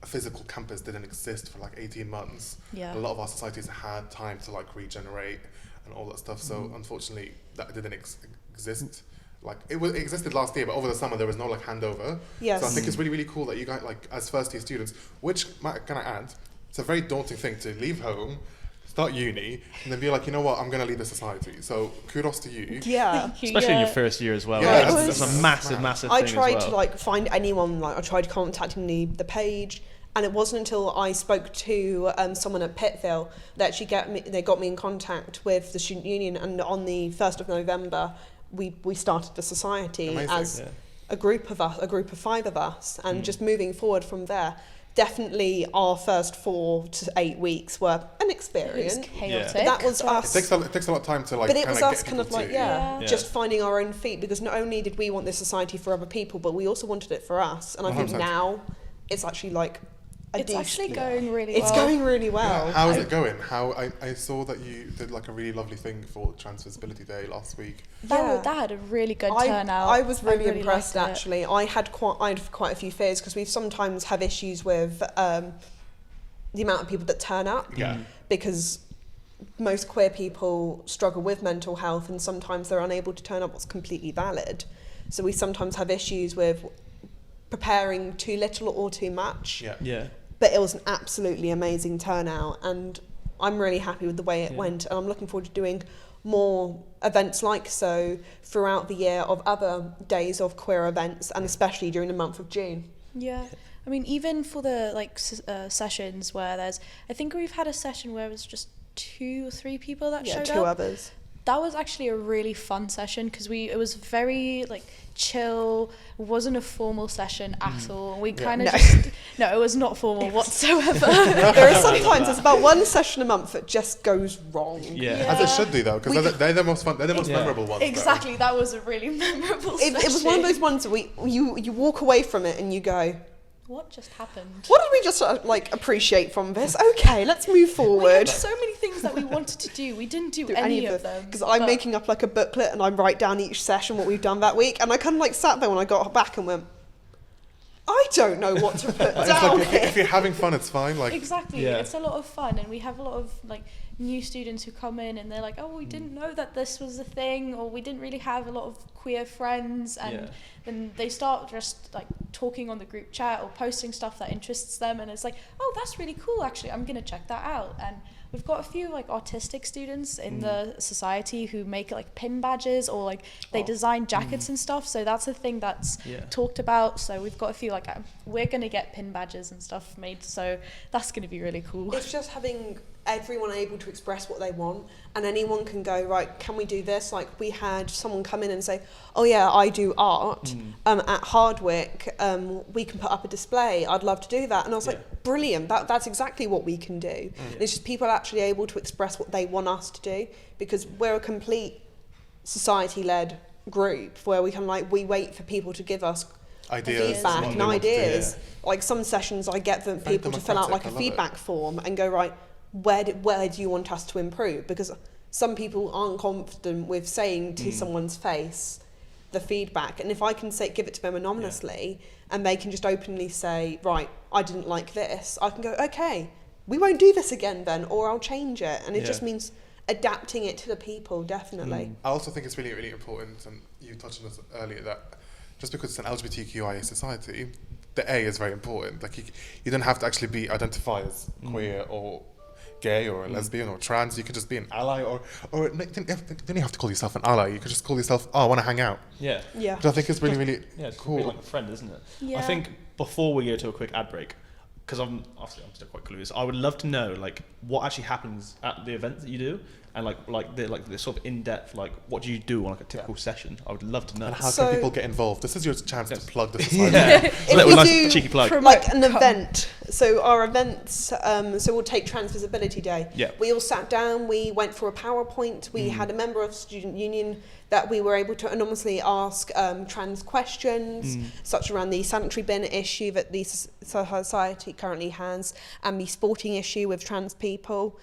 a physical campus didn't exist for like 18 months. A lot of our societies had time to like regenerate and all that stuff. So unfortunately, that didn't exist. Like it existed last year, but over the summer there was no like handover. Yes. So I think it's really, really cool that you guys, like, as first year students, which can I add, it's a very daunting thing to leave home, start uni, and then be like, you know what, I'm going to lead the society. So kudos to you. Yeah. Especially in your first year as well. Yeah, that's a massive thing I tried as well. to like find anyone, like I tried contacting the page, and it wasn't until I spoke to someone at Pittville that actually they got me in contact with the student union, and on the 1st of November we started the society as a group of 5 of us, and just moving forward from there. Definitely our first 4 to 8 weeks were an experience. It was chaotic. But that was us. It takes a lot of time to like. But it was us kind of to, like just finding our own feet, because not only did we want this society for other people, but we also wanted it for us. And I think 100%. Now it's actually like it's actually going really well. It's going really well. Yeah. How is it going? I saw that you did like a really lovely thing for Trans Visibility Day last week. That had a really good turnout. I was really impressed actually. I had quite a few fears, because we sometimes have issues with the amount of people that turn up. Because most queer people struggle with mental health, and sometimes they're unable to turn up, what's completely valid. So we sometimes have issues with preparing too little or too much. But it was an absolutely amazing turnout, and I'm really happy with the way it went, and I'm looking forward to doing more events like so throughout the year, of other days of queer events, and especially during the month of June. I mean, even for the sessions where I think we've had a session where it was just 2 or 3 people that showed up. 2 others. That was actually a really fun session, because it was very like chill. It wasn't a formal session at all. We kind of it was not formal whatsoever. There are sometimes there's about 1 session a month that just goes wrong. As it should do though, because they're the most fun. They're the most memorable ones. Exactly, though. That was a really memorable session. It was one of those ones that you walk away from it and you go, what just happened? What did we just appreciate from this? Okay, let's move forward. We had so many things that we wanted to do. We didn't do any of them. Because I'm making up like a booklet, and I write down each session what we've done that week, and I kind of like sat there when I got back and went, I don't know what to put down. Like, if you're having fun, it's fine. Like exactly, it's a lot of fun, and we have a lot of like new students who come in and they're like, oh, we didn't know that this was a thing, or we didn't really have a lot of queer friends, and then they start just like talking on the group chat or posting stuff that interests them, and it's like, oh, that's really cool, actually, I'm gonna check that out. And we've got a few like autistic students in the society who make like pin badges, or like they design jackets and stuff, so that's a thing that's talked about. So we've got a few like we're gonna get pin badges and stuff made, so that's gonna be really cool. It's just having everyone able to express what they want, and anyone can go, right, can we do this? Like we had someone come in and say, oh yeah, I do art at Hardwick, we can put up a display, I'd love to do that. And I was like, brilliant, that's exactly what we can do. It's just people actually able to express what they want us to do, because we're a complete society-led group where we can we wait for people to give us feedback and ideas. Like some sessions I get people to fill out like a feedback form and go, right, where do you want us to improve? Because some people aren't confident with saying to someone's face the feedback, and if I can give it to them anonymously and they can just openly say, right, I didn't like this, I can go, okay, we won't do this again then, or I'll change it. And it just means adapting it to the people, definitely. I also think it's really, really important, and you touched on this earlier, that just because it's an LGBTQIA society, the A is very important. Like you don't have to actually be identified as queer or gay or lesbian or trans. You could just be an ally, or then you have to call yourself an ally. You could just call yourself, I want to hang out. Yeah. Yeah. Which I think is really, really it's cool. a bit like a friend, isn't it? Yeah. I think before we go to a quick ad break, because I'm still quite clueless, I would love to know like what actually happens at the events that you do, and like the sort of in-depth, like what do you do on like a typical session? I would love to know. And how So- can people get involved? This is your chance to plug the society. Yeah. If Little we nice do cheeky plug. like an event, so our events, so we'll take Trans Visibility Day. Yeah. We all sat down, we went for a PowerPoint, we had a member of Student Union that we were able to anonymously ask trans questions, such around the sanitary bin issue that the society currently has, and the sporting issue with trans people.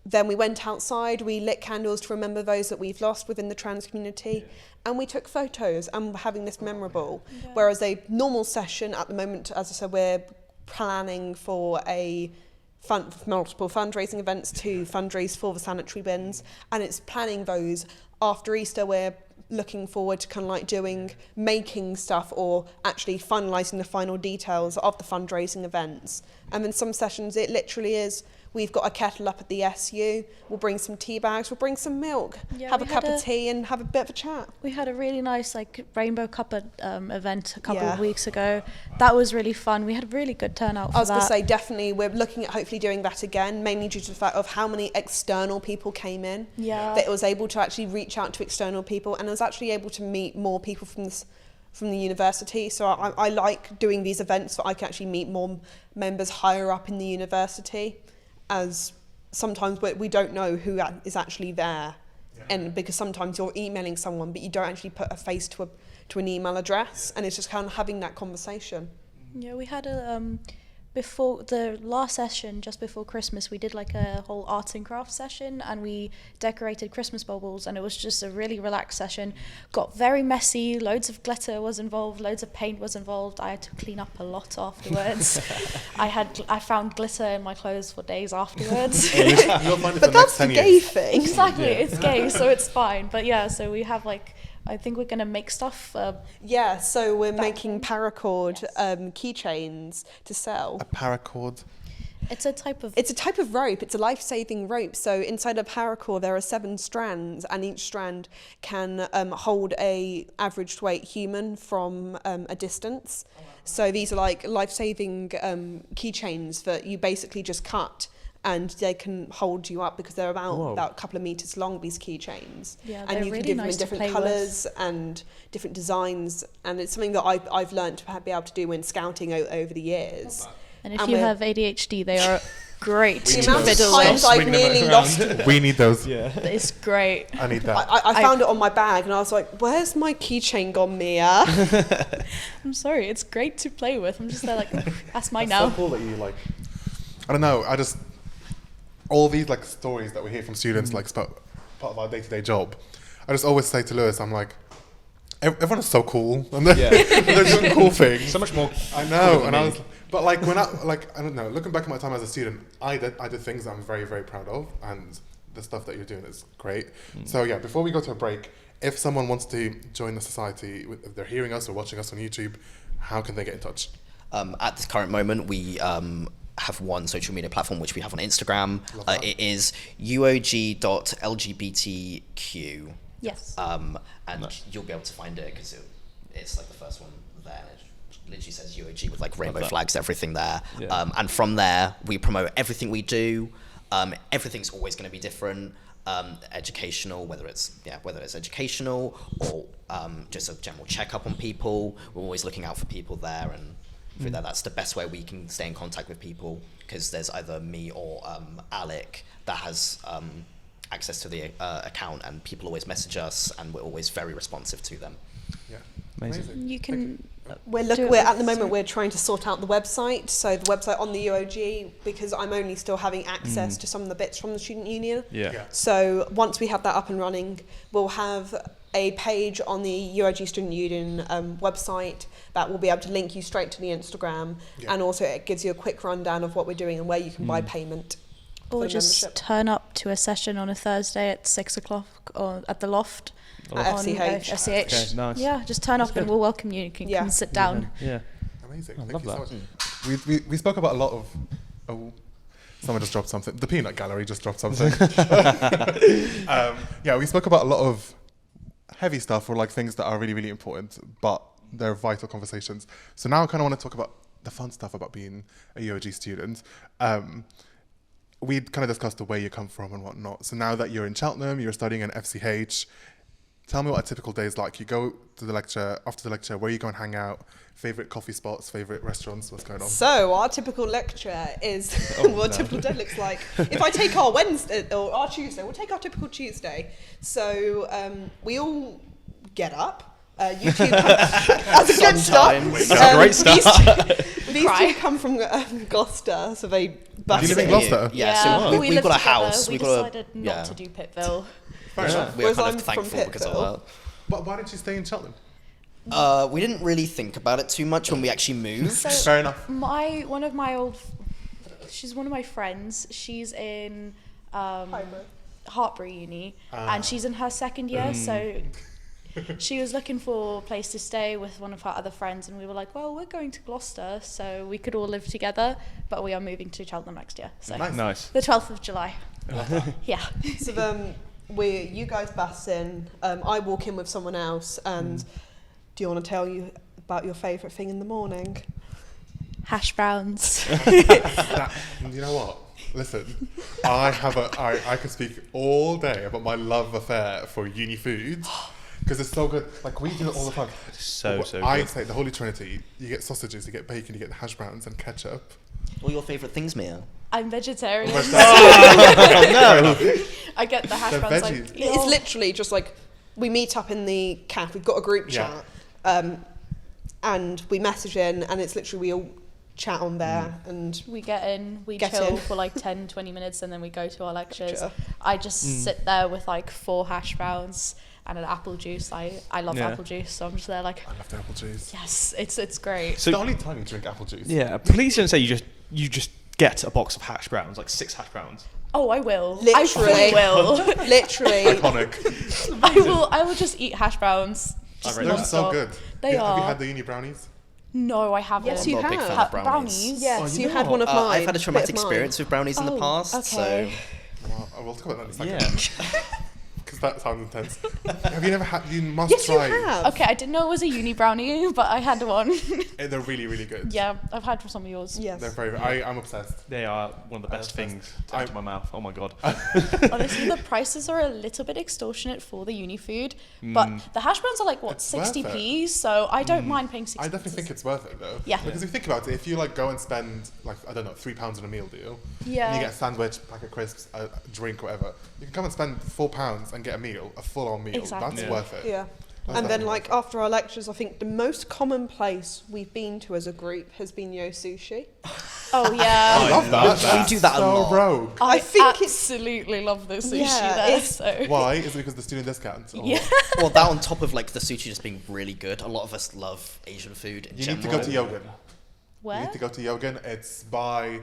Then we went outside, we lit candles to remember those that we've lost within the trans community, and we took photos and having this memorable. Yeah. Whereas a normal session at the moment, as I said, we're planning for multiple fundraising events to fundraise for the sanitary bins, and it's planning those after Easter. We're looking forward to kind of like making stuff or actually finalising the final details of the fundraising events. And in some sessions it literally is, we've got a kettle up at the SU, we'll bring some tea bags, we'll bring some milk, Yeah, have a we cup had of tea and have a bit of a chat. We had a really nice like rainbow cuppa event a couple Yeah. of weeks ago. That was really fun. We had a really good turnout for I was that. going to say, definitely, we're looking at hopefully doing that again, mainly due to the fact of how many external people came in. Yeah. That it was able to actually reach out to external people, and I was actually able to meet more people from the university. So I like doing these events so I can actually meet more members higher up in the university, as sometimes we don't know who is actually there. And because sometimes you're emailing someone, but you don't actually put a face to an email address, and it's just kind of having that conversation. Yeah, we had a before the last session, just before Christmas, we did like a whole arts and crafts session, and we decorated Christmas baubles, and it was just a really relaxed session. Got very messy, loads of glitter was involved, loads of paint was involved. I had to clean up a lot afterwards. I found glitter in my clothes for days afterwards. You'll find it for But the next that's the 10 gay years. thing. Exactly, it's gay, so it's fine. But yeah, so we have like, I think we're gonna make stuff. Yeah, so we're making paracord keychains to sell. A paracord. It's a type of. It's a type of rope. It's a life-saving rope. So inside a paracord, there are 7 strands, and each strand can hold a average weight human from a distance. So these are like life-saving keychains that you basically just cut, and they can hold you up because they're about a couple of meters long, these keychains. Yeah, and they're you really can give nice to them in play different with. colours and different designs. And it's something that I've learned to be able to do when scouting over the years. And if and you we're- have ADHD, they are great The to amount of fiddle times with. I've Swing them nearly around. lost. We need those. Yeah. It's great. I need that. I found it on my bag, and I was like, "Where's my keychain gone, Mia?" I'm sorry, it's great to play with. I'm just there like, that's mine That's so now. cool that you like. I don't know. I just all these like stories that we hear from students, like part of our day-to-day job. I just always say to Lewis, I'm like, everyone is so cool, and they're doing cool things. So much more. I know, cool and than I me. was, but like when I don't know, looking back at my time as a student, I did things I'm very, very proud of, and the stuff that you're doing is great. So yeah, before we go to a break, if someone wants to join the society, if they're hearing us or watching us on YouTube, how can they get in touch? At this current moment, we have one social media platform which we have on Instagram. It is uog.lgbtq. Yes. And you'll be able to find it because it's like the first one there. It literally says UOG with like rainbow flags, everything there. Yeah. And from there, we promote everything we do. Everything's always going to be different. Educational, whether it's educational or just a general checkup on people. We're always looking out for people there, and through that, that's the best way we can stay in contact with people, because there's either me or Alek that has access to the account, and people always message us, and we're always very responsive to them. Yeah, Amazing. You can. We're trying to sort out the website. So the website on the UOG, because I'm only still having access to some of the bits from the student union. Yeah. So once we have that up and running, we'll have a page on the UOG Student Union website that will be able to link you straight to the Instagram, and also it gives you a quick rundown of what we're doing and where you can buy payment. Or the just membership. turn up to a session on a Thursday at 6 o'clock or at the loft. At on, FCH. FCH. Okay, nice. Yeah, just turn up and we'll welcome you. You can come and sit down. Yeah. Amazing. I Thank love you so much. We spoke about a lot of. Oh, someone just dropped something. The peanut gallery just dropped something. Yeah, we spoke about a lot of heavy stuff or like things that are really, really important, but they're vital conversations. So now I kind of want to talk about the fun stuff about being a UOG student. We kind of discussed the way you come from and whatnot. So now that you're in Cheltenham, you're studying in FCH. Tell me what a typical day is like. You go to the lecture, after the lecture, where you go and hang out, favourite coffee spots, favourite restaurants, what's going on? So our typical lecture is what a typical day looks like. If I take our Wednesday or our Tuesday, we'll take our typical Tuesday. So we all get up. YouTube as a good start. Great start. These two come from Gloucester, so they Do you live in busted. Gloucester? Yeah, so we we've live got a together. house. We We've got decided a, not to do Pittville. Fair enough. We're Whereas kind I'm of from thankful because of Pittville. that. But why didn't you stay in Cheltenham? We didn't really think about it too much when we actually moved. Fair enough. She's one of my friends. She's in Highbury. Hartbury Uni, and she's in her second year, so she was looking for a place to stay with one of her other friends, and we were like, well, we're going to Gloucester, so we could all live together, but we are moving to Cheltenham next year. So Nice. the 12th of July. Yeah. So you guys bust in. I walk in with someone else, and do you want to tell you about your favourite thing in the morning? Hash browns. You know what? Listen, I could speak all day about my love affair for uni food because it's so good. Like we do it all the time. So I good. say the Holy Trinity. You get sausages, you get bacon, you get hash browns and ketchup. What are your favourite things, Mia? I'm vegetarian. Oh, no. I get the hash The browns. veggies. Like, It's literally just like we meet up in the cafe. We've got a group Yeah. chat, and we message in, and it's literally we all chat on there, and we get in, we Get chill in. for like 10, 20 minutes, and then we go to our lectures. Lecture. I just sit there with like 4 hash browns and an apple juice. I love Yeah. apple juice, so I'm just there like, I love the apple juice. yes, it's great. It's the only time you drink apple juice. Yeah, please don't say you just get a box of hash browns, like 6 hash browns. Oh, I will. Literally. I will. literally. Iconic. I will just eat hash browns. Just They're so non-stop. good. They Have are. you had the uni brownies? No, I haven't. Yes, I'm you not a big have. fan of brownies. Yes, Oh, you you had know. one of mine. I've had a traumatic experience with brownies in the Oh, past, okay. Well, we'll talk about that in a Yeah. second. Because that sounds intense. Have you never had? You must Yes, you try. have. Okay, I didn't know it was a uni brownie, but I had one. They're really, really good. Yeah, I've had some of yours. Yes. They're very. I'm obsessed. They are one of the best things to enter my mouth. Oh my god. Honestly, the prices are a little bit extortionate for the uni food, but the hash browns are like, what, It's worth 60p? So I don't mind paying 60p. I definitely think it's worth it though. Yeah. Because if you think about it, if you like go and spend like I don't know £3 on a meal deal, Yeah. and you get a sandwich, pack of crisps, a drink, whatever, you can come and spend £4 and get a meal, a full-on meal. Exactly. That's Yeah. worth it. Yeah. That's And then, definitely like, worth after our lectures, I think the most common place we've been to as a group has been Yo Sushi. Oh, yeah. I love that. We do that a so lot. rogue. I think it's- absolutely love the sushi Yeah, there. it's- So. Why? Is it because of the student discount? Or Yeah. Well, that on top of like the sushi just being really good. A lot of us love Asian food in You general. need to go to Yogan. Where? You need to go to Yogan. It's by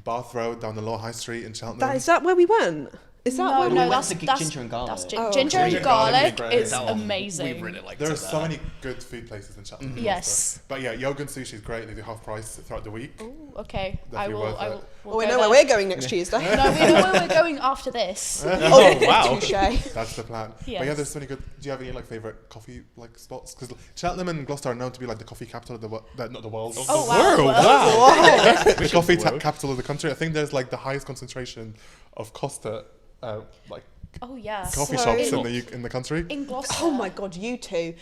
Bath Road down the Lower High Street in Cheltenham. Is that where we went? Is that No, where we no, went? that's to that's Ginger and Garlic. That's Oh, ginger and Ginger and garlic garlic would be great. is That one, amazing. We really liked There it are so many good food places in Cheltenham. Yes. But yeah, Yogan sushi is great. They do half price throughout the week. Ooh, okay. Definitely worth it. We'll Oh, we go know where there. we're going next Tuesday. No, we know where we're going after this. Oh wow. Touche. That's the plan. But yeah, Yes. there's so many good. Do you have any like favorite coffee like spots? Because Cheltenham and Gloucester are known to be like the coffee capital of the world. Not the world. Oh, wow. Wow. The coffee capital of the country. I think there's like the highest concentration of Costa like Oh, yeah. coffee So- shops in the country. In Gloucester. Oh my God, you two.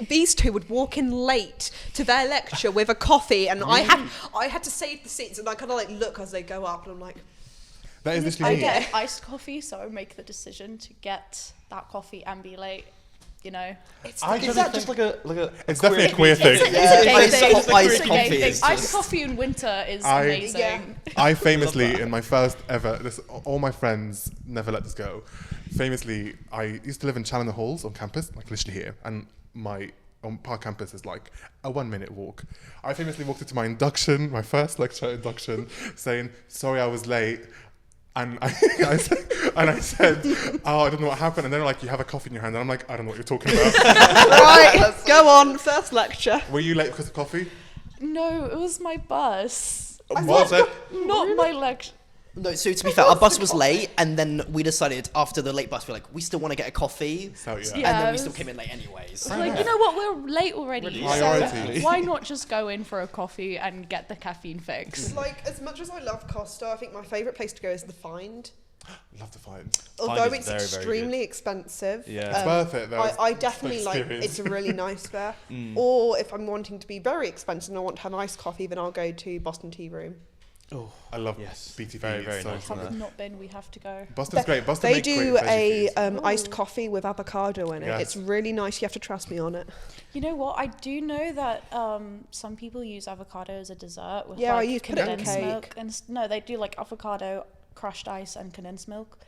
These two would walk in late to their lecture with a coffee, and I had to save the seats, and I kind of like look as they go up, and I'm like, That is I literally me. get iced coffee, so I make the decision to get that coffee and be late. You know, Is that just like a It's definitely a queer thing. it's a gay Iced thing. co- iced It's a gay coffee thing. is Iced just- coffee in winter is I- amazing. Yeah. I famously, in my first ever, all my friends never let this go. Famously, I used to live in Challoner Halls on campus, like literally here, and my Park campus is like a 1-minute walk. I famously walked into my induction, my first lecture induction, saying, "Sorry, I was late." And I said, oh, I don't know what happened. And they're like, you have a coffee in your hand. And I'm like, I don't know what you're talking about. Right, go on, first lecture. Were you late because of coffee? No, it was my bus. Was it? Not my lecture. No, so to be fair, our bus was late, and then we decided after the late bus, we're like, we still want to get a coffee. So, yeah. Yeah. And then it we was- still came in late anyways. Like, you know what, we're late already, Priority. so why not just go in for a coffee and get the caffeine fix? Like, as much as I love Costa, I think my favourite place to go is the Find. Love to find. Although is it's very, very extremely expensive. Yeah. It's worth it, though. I It's definitely like experience. it's a really nice fare. Or if I'm wanting to be very expensive and I want to have iced coffee, then I'll go to Boston Tea Room. Oh, I love yes. BTV. Very, very it's so nice. good. Have not been, we have to go. Boston's great. Boston They make do great a veggie feeds. iced coffee with avocado in it. Yes. It's really nice. You have to trust me on it. You know what, I do know that some people use avocado as a dessert with Yeah, I like use it in condensed cake. milk. And no, they do like avocado, crushed ice and condensed milk.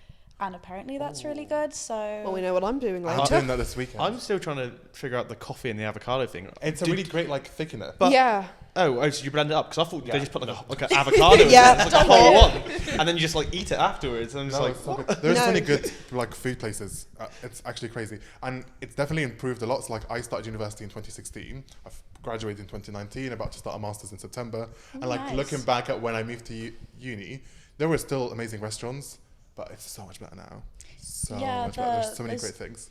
And apparently that's really good, so... Well, we know what I'm doing I'm later. doing that this weekend. I'm still trying to figure out the coffee and the avocado thing. It's a really great like thickener. But- Yeah. Oh, so you blend it up? Because I thought Yeah. they just put like an avocado in Yeah. there, it's like a whole one, and then you just like eat it afterwards. And I'm just No, like, it's so what? good. There's so No. many good like food places. It's actually crazy, and it's definitely improved a lot. So like I started university in 2016. I've graduated in 2019. About to start a master's in September. And like nice. looking back at when I moved to uni, there were still amazing restaurants, but it's so much better now. So Yeah, much better. There's so many there's- great things.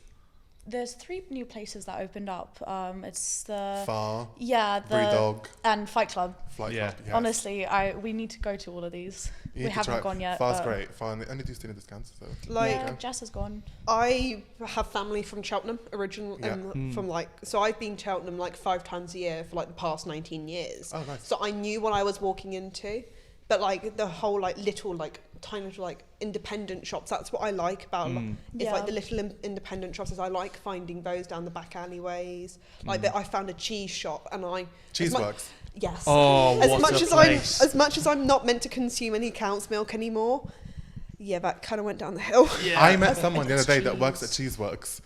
There's 3 new places that opened up. It's the... Far, Yeah, the... Brewdog, And Fight Club. Flight Yeah. Club. Yes. Honestly, we need to go to all of these. You We need to haven't try it. gone yet. Far's but- great. Far, and they only do student discounts. So Like, yeah, Jess has gone. I have family from Cheltenham originally, Yeah. from like, so I've been to Cheltenham like 5 times a year for like the past 19 years. Oh, nice. So I knew what I was walking into, but like the whole like little like tiny little like independent shops, that's what I like about it's like Yeah. the little independent shops. Is I like finding those down the back alleyways. Like I found a cheese shop and I Cheeseworks. Yes. Oh, as what much a as place. I'm as much as I'm not meant to consume any cow's milk anymore. Yeah, that kind of went down the hill. I met someone the other day that works at Cheeseworks,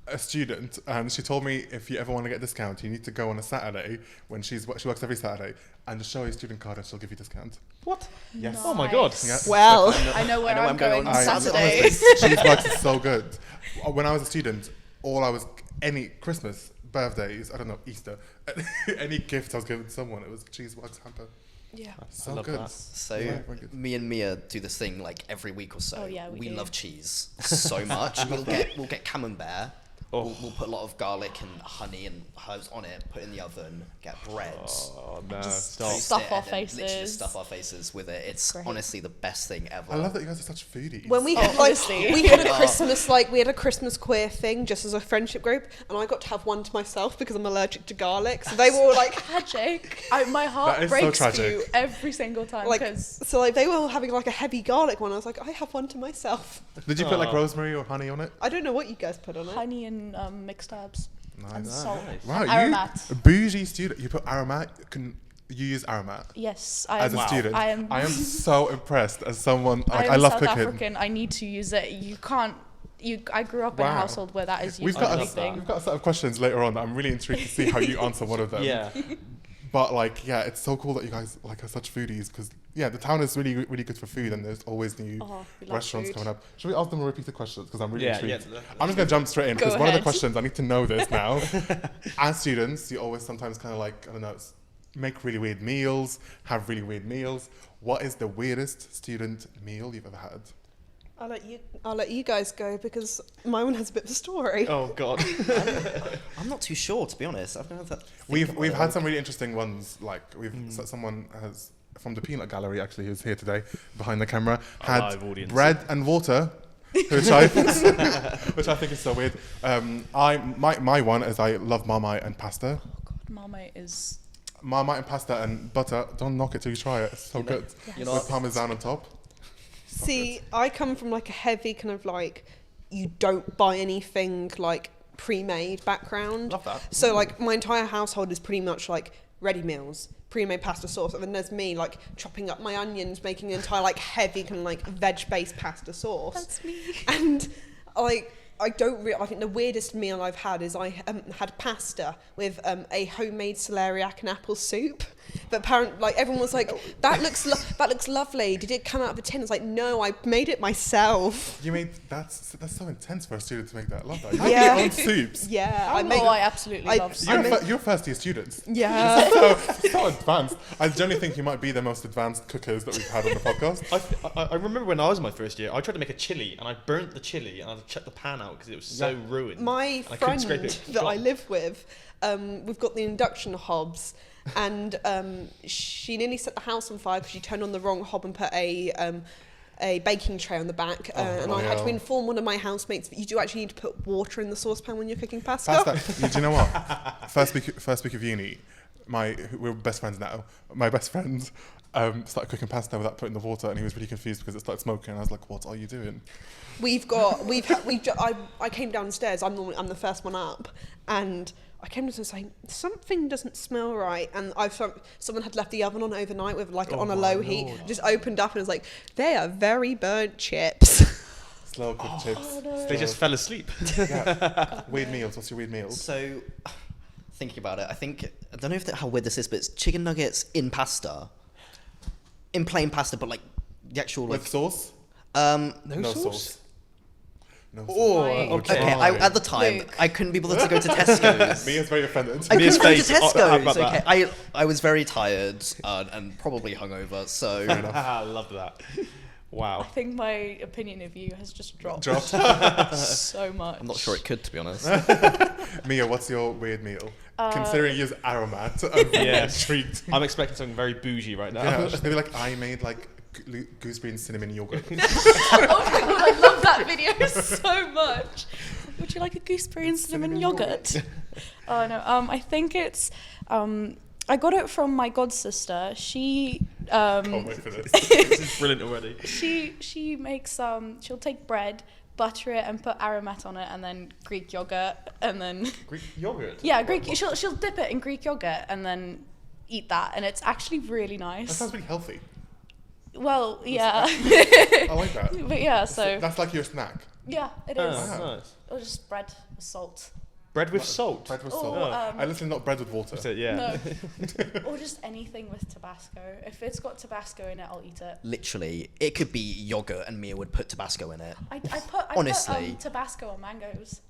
a student, and she told me if you ever want to get a discount, you need to go on a Saturday when she works every Saturday, and just show your student card and she'll give you a discount. What? Yes. Oh my god. Yeah. Well, I know where I know I'm I'm going going on on Saturday. Honestly, Cheeseworks is so good. When I was a student, any Christmas, birthdays, I don't know, Easter, any gift I was giving someone, it was Cheeseworks hamper. yeah. So love good. that. So Yeah, very good. me and Mia do this thing like every week or so. Oh, yeah, we do. love cheese so much. we'll get camembert. Oh. We'll put a lot of garlic and honey and herbs on it. Put it in the oven. Get bread. Oh no, Just stop. toast stuff it, our and then literally faces. just stuff our faces with it. It's Great. honestly the best thing ever. I love that you guys are such foodies. When we Oh, had like honestly. we had a Christmas queer thing just as a friendship group, and I got to have one to myself because I'm allergic to garlic. So they were all like, Tragic. My heart That is so breaks for tragic. you every single time. like, 'cause so like they were all having like a heavy garlic one. I was like, I have one to myself. Did you put like Aw. rosemary or honey on it? I don't know what you guys put on it. honey and mixed herbs and Nice. salt. nice. Wow, And you aromat. a bougie student. You put aromat. You use aromat Yes, I as am. a student. I am. so impressed as someone. Like, I am love South cooking. African. I need to use it. You can't. I grew up in a Wow. household where that is We've used got, for a, everything. we've got a set of questions later on that I'm really intrigued to see how you answer one of them. Yeah. But like, yeah, it's so cool that you guys like are such foodies because yeah, the town is really, really good for food and there's always new Oh, we love restaurants food. coming up. Should we ask them a repeated questions because I'm really Yeah, intrigued. yeah. I'm just gonna jump straight in Go because one of the ahead. questions I need to know this now. As students, you always sometimes kind of like I don't know, make really weird meals, have really weird meals. What is the weirdest student meal you've ever had? I'll let you guys go because my one has a bit of a story. Oh god. I'm not too sure, to be honest. I've never. We've had some really interesting ones. Like someone has from the Peanut Gallery actually who's here today behind the camera A had live audience. bread and water, which I think is so weird. My one is I love Marmite and pasta. Oh God, Marmite is. Marmite and pasta and butter. Don't knock it till you try it. It's so good. You know With what? parmesan on top. See, I come from like a heavy kind of like you don't buy anything like pre-made background. Love that. So like my entire household is pretty much like ready meals, pre-made pasta sauce, and then there's me like chopping up my onions, making an entire like heavy kind of like veg-based pasta sauce. That's me. And like I think the weirdest meal I've had is I had pasta with a homemade celeriac and apple soup. But apparently, like, everyone was like, that looks lovely. Did it come out of a tin? I was like, no, I made it myself. You made that's so intense for a student to make that. I love that. You Yeah. make your own soups. Yeah, I absolutely love soup. You're first year students. Yeah. So advanced. I generally think you might be the most advanced cookers that we've had on the podcast. I remember when I was in my first year, I tried to make a chili and I burnt the chili and I chucked the pan out because it was so ruined. My I couldn't scrape friend it. that I live with, we've got the induction hobs, and she nearly set the house on fire because she turned on the wrong hob and put a baking tray on the back, and I had to inform one of my housemates that you do actually need to put water in the saucepan when you're cooking pasta. Do you know what? First week of uni, we're best friends now. My best friend started cooking pasta without putting the water, and he was really confused because it started smoking. And I was like, "What are you doing?" I came downstairs. I'm the first one up, and I came downstairs saying something doesn't smell right, and someone had left the oven on overnight with on a low heat. Just opened up and was like, they are very burnt chips. Slow cooked chips. No. They just fell asleep. Yeah. Weird meals. What's your weird meals? So, thinking about it, I don't know how weird this is, but it's chicken nuggets in pasta, in plain pasta, but like the actual With like sauce? No No sauce? sauce. No sauce. Oh, Right. okay. At the time, Luke. I couldn't be bothered to go to Tesco's. Mia's very offended. I Mia's couldn't go to face. How Tesco's. about that? Okay, I was very tired and probably hungover, so I love that. I Wow. think my opinion of you has just dropped Dropped. so much. I'm not sure it could, to be honest. Mia, what's your weird meal? Considering you use aromat, I'm Yes. intrigued. I'm expecting something very bougie right now. Yeah, maybe like I made like gooseberry and cinnamon yogurt. Oh my god, I love that video so much. Would you like a gooseberry and cinnamon yogurt? Oh no, I think it's I got it from my god sister. She Can't wait for this. This is brilliant already. she makes she'll take bread, butter it and put aromat on it, and then Greek yogurt, and then Greek yogurt? yeah, she'll dip it in Greek yogurt and then eat that, and it's actually really That nice. sounds really healthy. Well, yeah. I like that. But yeah, so That's like your snack. yeah, it Oh, is. nice. Or just bread with salt. Bread with salt? Bread with Oh, salt. I literally not bread with water. That's it, yeah. No. Or just anything with Tabasco. If it's got Tabasco in it, I'll eat it. Literally, it could be yogurt and Mia would put Tabasco in it. I put Honestly. Tabasco on mangoes.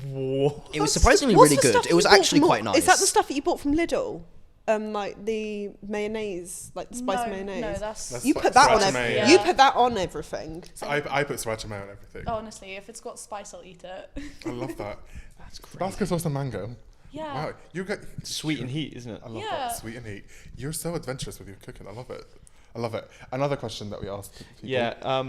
Whoa. It was surprisingly What's really the good. stuff It you was bought actually from- quite nice. Is that the stuff that you bought from Lidl? Like the mayonnaise, like the spicy mayonnaise. No, that's That's you like put that on sriracha everything. mayo. You put that on everything. So I put sriracha mayo on everything. honestly, if it's got spice, I'll eat it. I love that. That's great. Tabasco sauce and mango. Yeah. Wow, you get Sweet and heat, isn't it? I love Yeah. that sweet and heat. You're so adventurous with your cooking. I love it. I love it. Another question that we asked people. Yeah.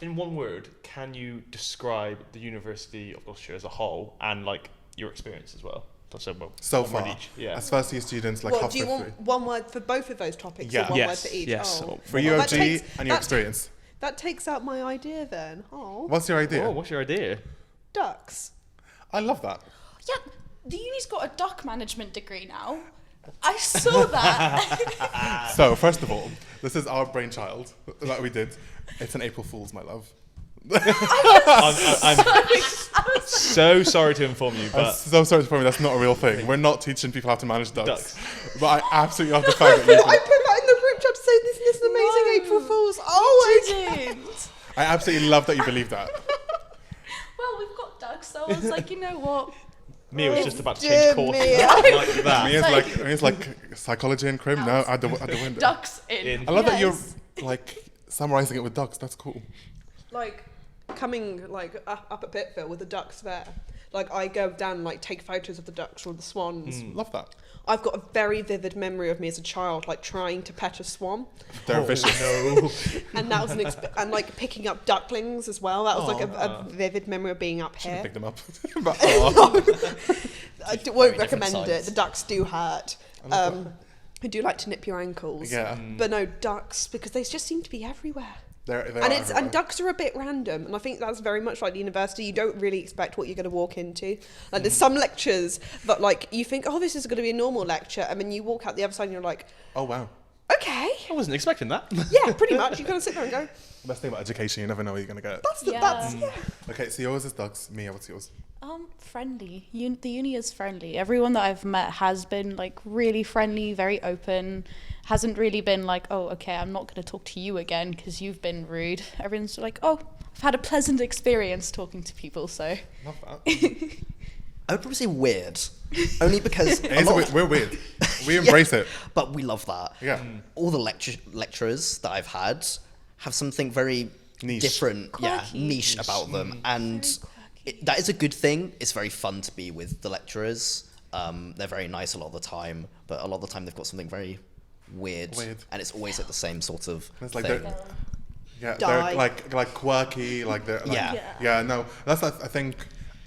In one word, can you describe the University of Gloucestershire as a whole and like your experience as well? So, well, So one word far, each. Yeah. as first year students, like What, halfway do you want through. one word for both of those topics Yeah. or one Yes, word for each? yes. Oh. For Well, UOG that takes- and your that- experience. That takes out my idea then. Oh, What's your idea? Whoa, what's your idea? ducks. I love that. Yeah, the uni's got a duck management degree now. I saw that. So, first of all, this is our brainchild that we did. It's an April Fool's, my love. I'm so sorry to inform you, I'm but so sorry for me, that's not a real thing. We're not teaching people how to manage ducks. Ducks. But I absolutely love the fact that you I put that in the group chat to say this is an amazing No. April Fool's. Oh my god. Didn't. I absolutely love that you believe that. Well, we've got ducks, so I was like, you know what? Mia was just about to Dear change course Mia. like that. Mia's like psychology and crim. No, at the window. Ducks in. In. I love that you're Yes. like summarizing it with ducks. That's cool. Like coming like up at Pittville with the ducks there. Like I go down and like take photos of the ducks or the swans. Love that. I've got a very vivid memory of me as a child, like trying to pet a swan, They're vicious. No. and that was and like picking up ducklings as well. That was like a vivid memory of being up here. Pick them up. But, oh, I won't Very different recommend it. sides. The ducks do hurt. I do like to nip your ankles. yeah. But no ducks because they just seem to be everywhere. They And are it's everywhere. and ducks are a bit random, and I think that's very much like the university. You don't really expect what you're going to walk into. Like there's some lectures that like you think, oh, this is going to be a normal lecture, and then you walk out the other side and you're like, Oh wow. okay, I wasn't expecting that. yeah, pretty much. You kind of sit there and go, Best thing about education, you never know what you're going to get. Yeah. Okay, so yours is dogs. Mia, what's yours? Friendly. The uni is friendly. Everyone that I've met has been like really friendly, very open. Hasn't really been like, oh, okay, I'm not going to talk to you again because you've been rude. Everyone's like, oh, I've had a pleasant experience talking to people, so. Love that. I would probably say weird, only because We're weird. We embrace it. But we love that. Yeah. All the lecturers that I've had have something very Niche. different, Quirky. niche about them, and that is a good thing. It's very fun to be with the lecturers. They're very nice a lot of the time, but a lot of the time they've got something very weird. And it's always like the same sort of It's like thing. they're like quirky, like they're like, Yeah. no, that's I think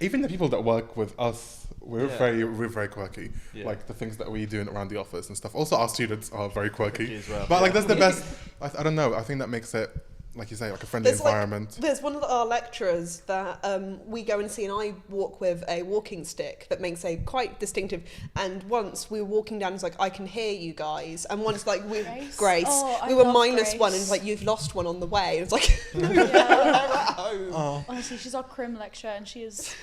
even the people that work with us, we're very quirky. Yeah. Like the things that we do around the office and stuff. Also, our students are very quirky As well. but like that's the best. I don't know. I think that makes it, like you say, like a friendly environment. There's one of our lecturers that we go and see, and I walk with a walking stick that makes a quite distinctive. And once we were walking down, it's like, I can hear you guys. And once like with Grace, Oh, I we were love -1, Grace. and it's like, you've lost one on the way. It's like, no, Yeah. we're at home. Honestly, she's our crim lecturer, and she is.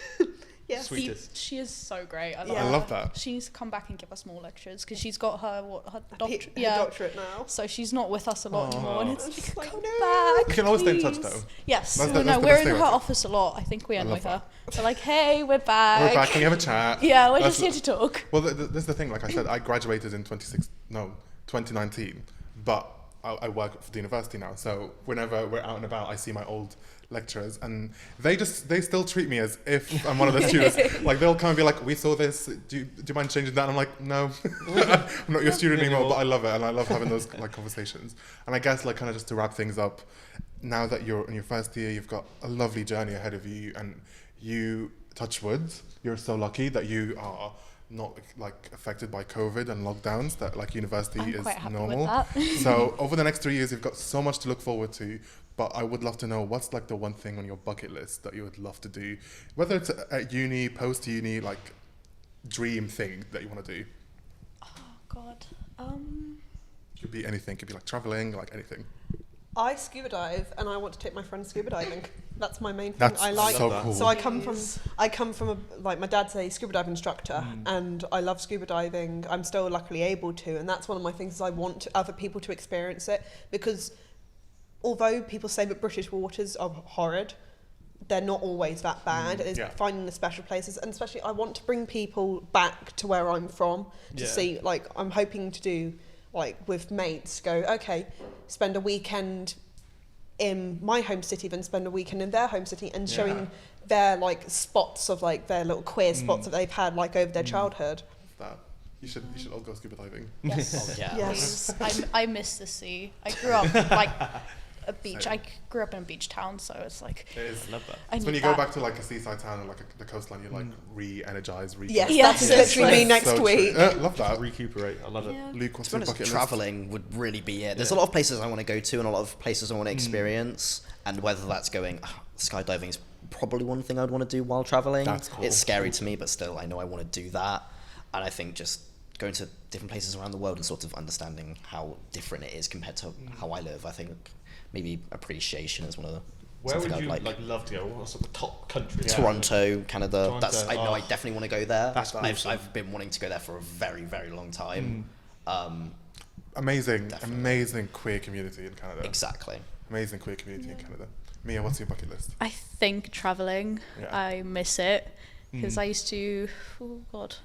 Yes. Sweetest. She is so great. I love, Yeah. I her. love that. She needs to come back and give us more lectures because she's got her Her doctorate. doctorate now. So she's not with us a lot anymore, and it's It's like, like, come no. back. You can always stay in touch, please." though. Yes. That's No, the we're best in thing her about it. office a lot. I think we end love with her. We're like, hey, we're back. We're back. Can we have a chat? Yeah, we're That's- just here to talk. Well, this is the thing. Like I said, I graduated in 2019, but I work for the university now. So whenever we're out and about, I see my old lecturers, and they still treat me as if I'm one of the students. Like they'll come and be like, "We saw this. Do you mind changing that?" And I'm like, "No, I'm not your student anymore." But I love it, and I love having those like conversations. And I guess like kind of just to wrap things up, now that you're in your first year, you've got a lovely journey ahead of you, and you, touch wood, you're so lucky that you are not like affected by COVID and lockdowns, that like university I'm is quite happy normal. with that. So over the next 3 years, you've got so much to look forward to. But I would love to know, what's like the one thing on your bucket list that you would love to do, whether it's at uni, post uni, like dream thing that you want to do. Oh God. Could be anything. Could be like traveling, like anything. I scuba dive, and I want to take my friends scuba diving. That's my main thing. That's I like. so that. cool. So I come from like my dad's a scuba dive instructor, and I love scuba diving. I'm still luckily able to, and that's one of my things. Is I want other people to experience it, because although people say that British waters are horrid, they're not always that bad. It's finding the special places, and especially I want to bring people back to where I'm from to see. Like I'm hoping to do, like with mates, go okay, spend a weekend in my home city, then spend a weekend in their home city, and showing their like spots of like their little queer spots that they've had like over their childhood. That you should all go scuba diving. Yes. Yeah. Yes. I miss the sea. I grew up like a beach. Same. I grew up in a beach town, so it's like It is. I love that. I It's when need you go that. back to like a seaside town or like the coastline, you're like re-energized, Yes, Yes. that's literally me That's next so week. true. Love that. Recuperate. I love it. Yeah. Luke, what's To be your honest, bucket list? traveling would really be it. There's a lot of places I want to go to and a lot of places I want to experience, and whether that's going skydiving is probably one thing I'd want to do while traveling. That's cool. It's scary to me, but still I know I want to do that. And I think just going to different places around the world and sort of understanding how different it is compared to how I live, I think maybe appreciation is one of the Where something would you I'd like love to go? What's the top country? Toronto, Canada. Toronto, I know I definitely want to go there. That's awesome. I've been wanting to go there for a very, very long time. Amazing, Definitely. amazing queer community in Canada. Exactly. Amazing queer community in Canada. Mia, what's your bucket list? I think traveling. Yeah. I miss it because I used to. Oh God.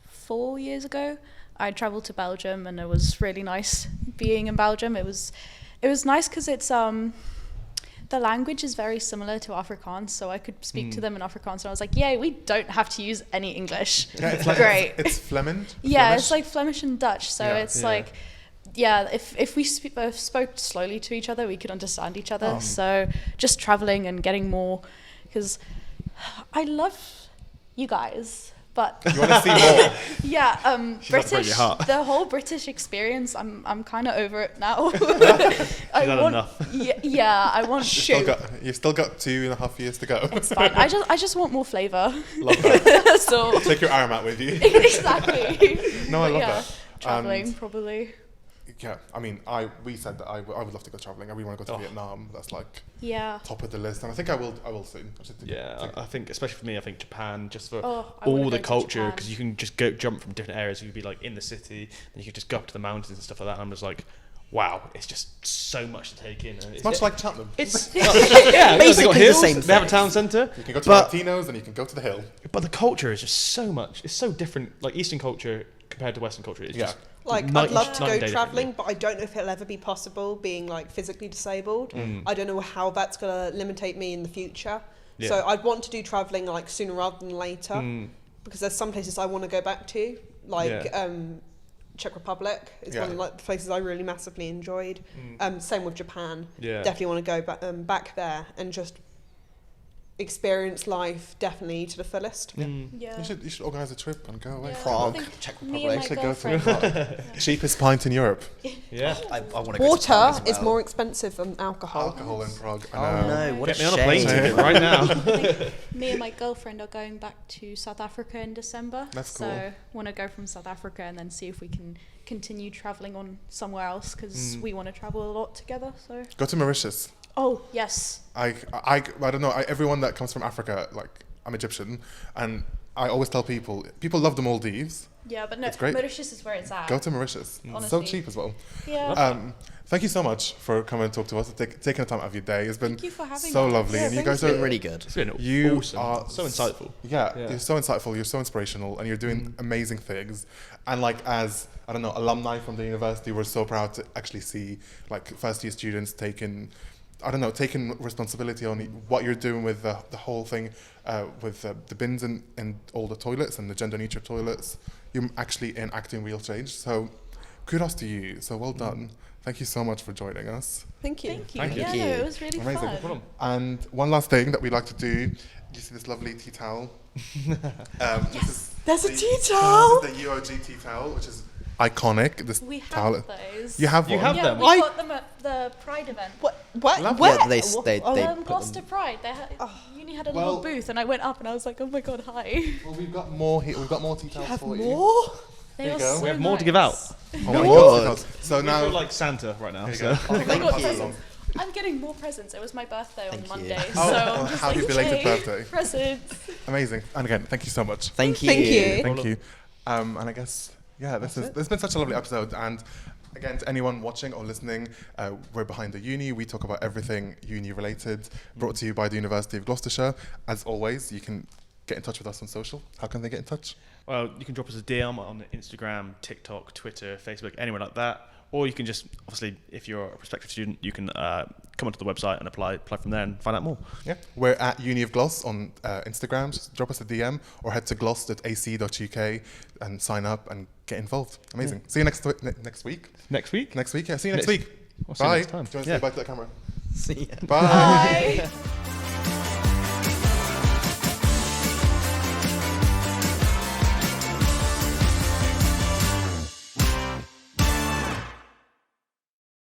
4 years ago, I traveled to Belgium, and it was really nice being in Belgium. It was nice because it's the language is very similar to Afrikaans, so I could speak to them in Afrikaans, and I was like, yay, we don't have to use any English. Yeah, it's like Great. It's Flemish. Yeah, Flemish? it's like Flemish and Dutch, so Yeah. it's like, yeah, if we both spoke slowly to each other, we could understand each other. So just traveling and getting more, because I love you guys, but You want to see more? yeah, not breaking British, your heart. the whole British experience, I'm kind of over it now. I had want, enough. yeah, I want You've still got 2.5 years to go. It's fine. I just want more flavour. Love that. So Take your arm out with you. exactly. No, I But love yeah, that. traveling And probably. yeah, I mean, we said that I would love to go traveling. I really want to go to Vietnam. That's like Yeah. top of the list, and I think I will soon. I think especially for me, I think Japan, just for Oh, I wanna all the go to culture, Japan. because you can just jump from different areas. You could be like in the city, and you could just go up to the mountains and stuff like that. And I'm just like, wow, it's just so much to take in. And It's much like Cheltenham. it's yeah, Basically they got the hills, same they have a thing. town centre, You can go to But- Martino's and you can go to the hill. but the culture is just so much. It's so different. Like Eastern culture compared to Western culture, it's Yeah. just Like, night I'd love and to day go differently. travelling, but I don't know if it'll ever be possible being like physically disabled. I don't know how that's going to limitate me in the future. Yeah. So I'd want to do travelling like sooner rather than later, because there's some places I want to go back to, like Czech Republic is one of like the places I really massively enjoyed. Same with Japan. Yeah. Definitely want to go back there and just experience life definitely to the fullest. Yeah. You should organise a trip and go away. Yeah, Prague, I think Czech me and my Should go to girlfriend. cheapest pint in Europe. Yeah. I want to go to Water Prague as is well. more expensive than alcohol. Alcohol in Prague. I Oh know. no! What Get a me on a plane shame. ticket right now. I think me and my girlfriend are going back to South Africa in December. That's So cool. want to go from South Africa and then see if we can continue traveling on somewhere else because we want to travel a lot together. So. Go to Mauritius. Oh yes. I don't know. Everyone that comes from Africa, like I'm Egyptian, and I always tell people love the Maldives. Yeah, but no, It's great. Mauritius is where it's at. Go to Mauritius. So Honestly. cheap as well. Yeah. Thank you so much for coming and talk to us, taking the time out of your day. It's been Thank you for having so us. lovely, Yeah, and you thank guys you. are Been really good. It's been You awesome. are So insightful. Yeah, Yeah. you're so insightful. You're so inspirational, and you're doing amazing things. And like as I don't know, alumni from the university, we're so proud to actually see like first year students taking responsibility on what you're doing with the whole thing, with the bins and all the toilets and the gender neutral toilets. You're actually enacting real change. So kudos to you. So well done. This is so much for joining us. Thank you. Thank you. Thank you. Yeah, Thank no, you. it was really Amazing. fun. And one last thing that we like to do. You see this lovely tea towel? Yes. There's a this tea is towel. the UOG tea towel, which is iconic. This We have towel. those. You have You one? have Yeah, them? we I- got them at the Pride event. What? Love Where? Yeah, they put Gloucester them. Pride. They had, Uni had a Well- little booth, and I went up and I was like, "Oh my god, hi!" Well, we've got more here. We've got more tea towels Have for you. more? They There you are go. so We have more to give nice. out. Oh my What? God. So We now, feel like Santa right now. There you So. go. Oh, I thank got you. presents. I'm getting more presents. It was my birthday on Thank you. Monday, Oh, so well, I'm just happy like, belated "Yay, birthday." presents. Amazing. And again, thank you so much. Thank you. Thank you. Thank you. And I guess, this has been such a lovely episode. And again, to anyone watching or listening, we're Behind the Uni. We talk about everything uni related, brought to you by the University of Gloucestershire. As always, you can get in touch with us on social. How can they get in touch? Well, you can drop us a DM on Instagram, TikTok, Twitter, Facebook, anywhere like that. Or you can just, obviously, if you're a prospective student, you can come onto the website and apply from there and find out more. Yeah, we're at Uni of Gloss on Instagram. Just drop us a DM or head to gloss.ac.uk and sign up and get involved. Amazing. See you next week. Next week? Next week, yeah. See you next Next- week. I'll see you Bye. next time. Do you want to Yeah. say bye to the camera? See ya. Bye. Bye.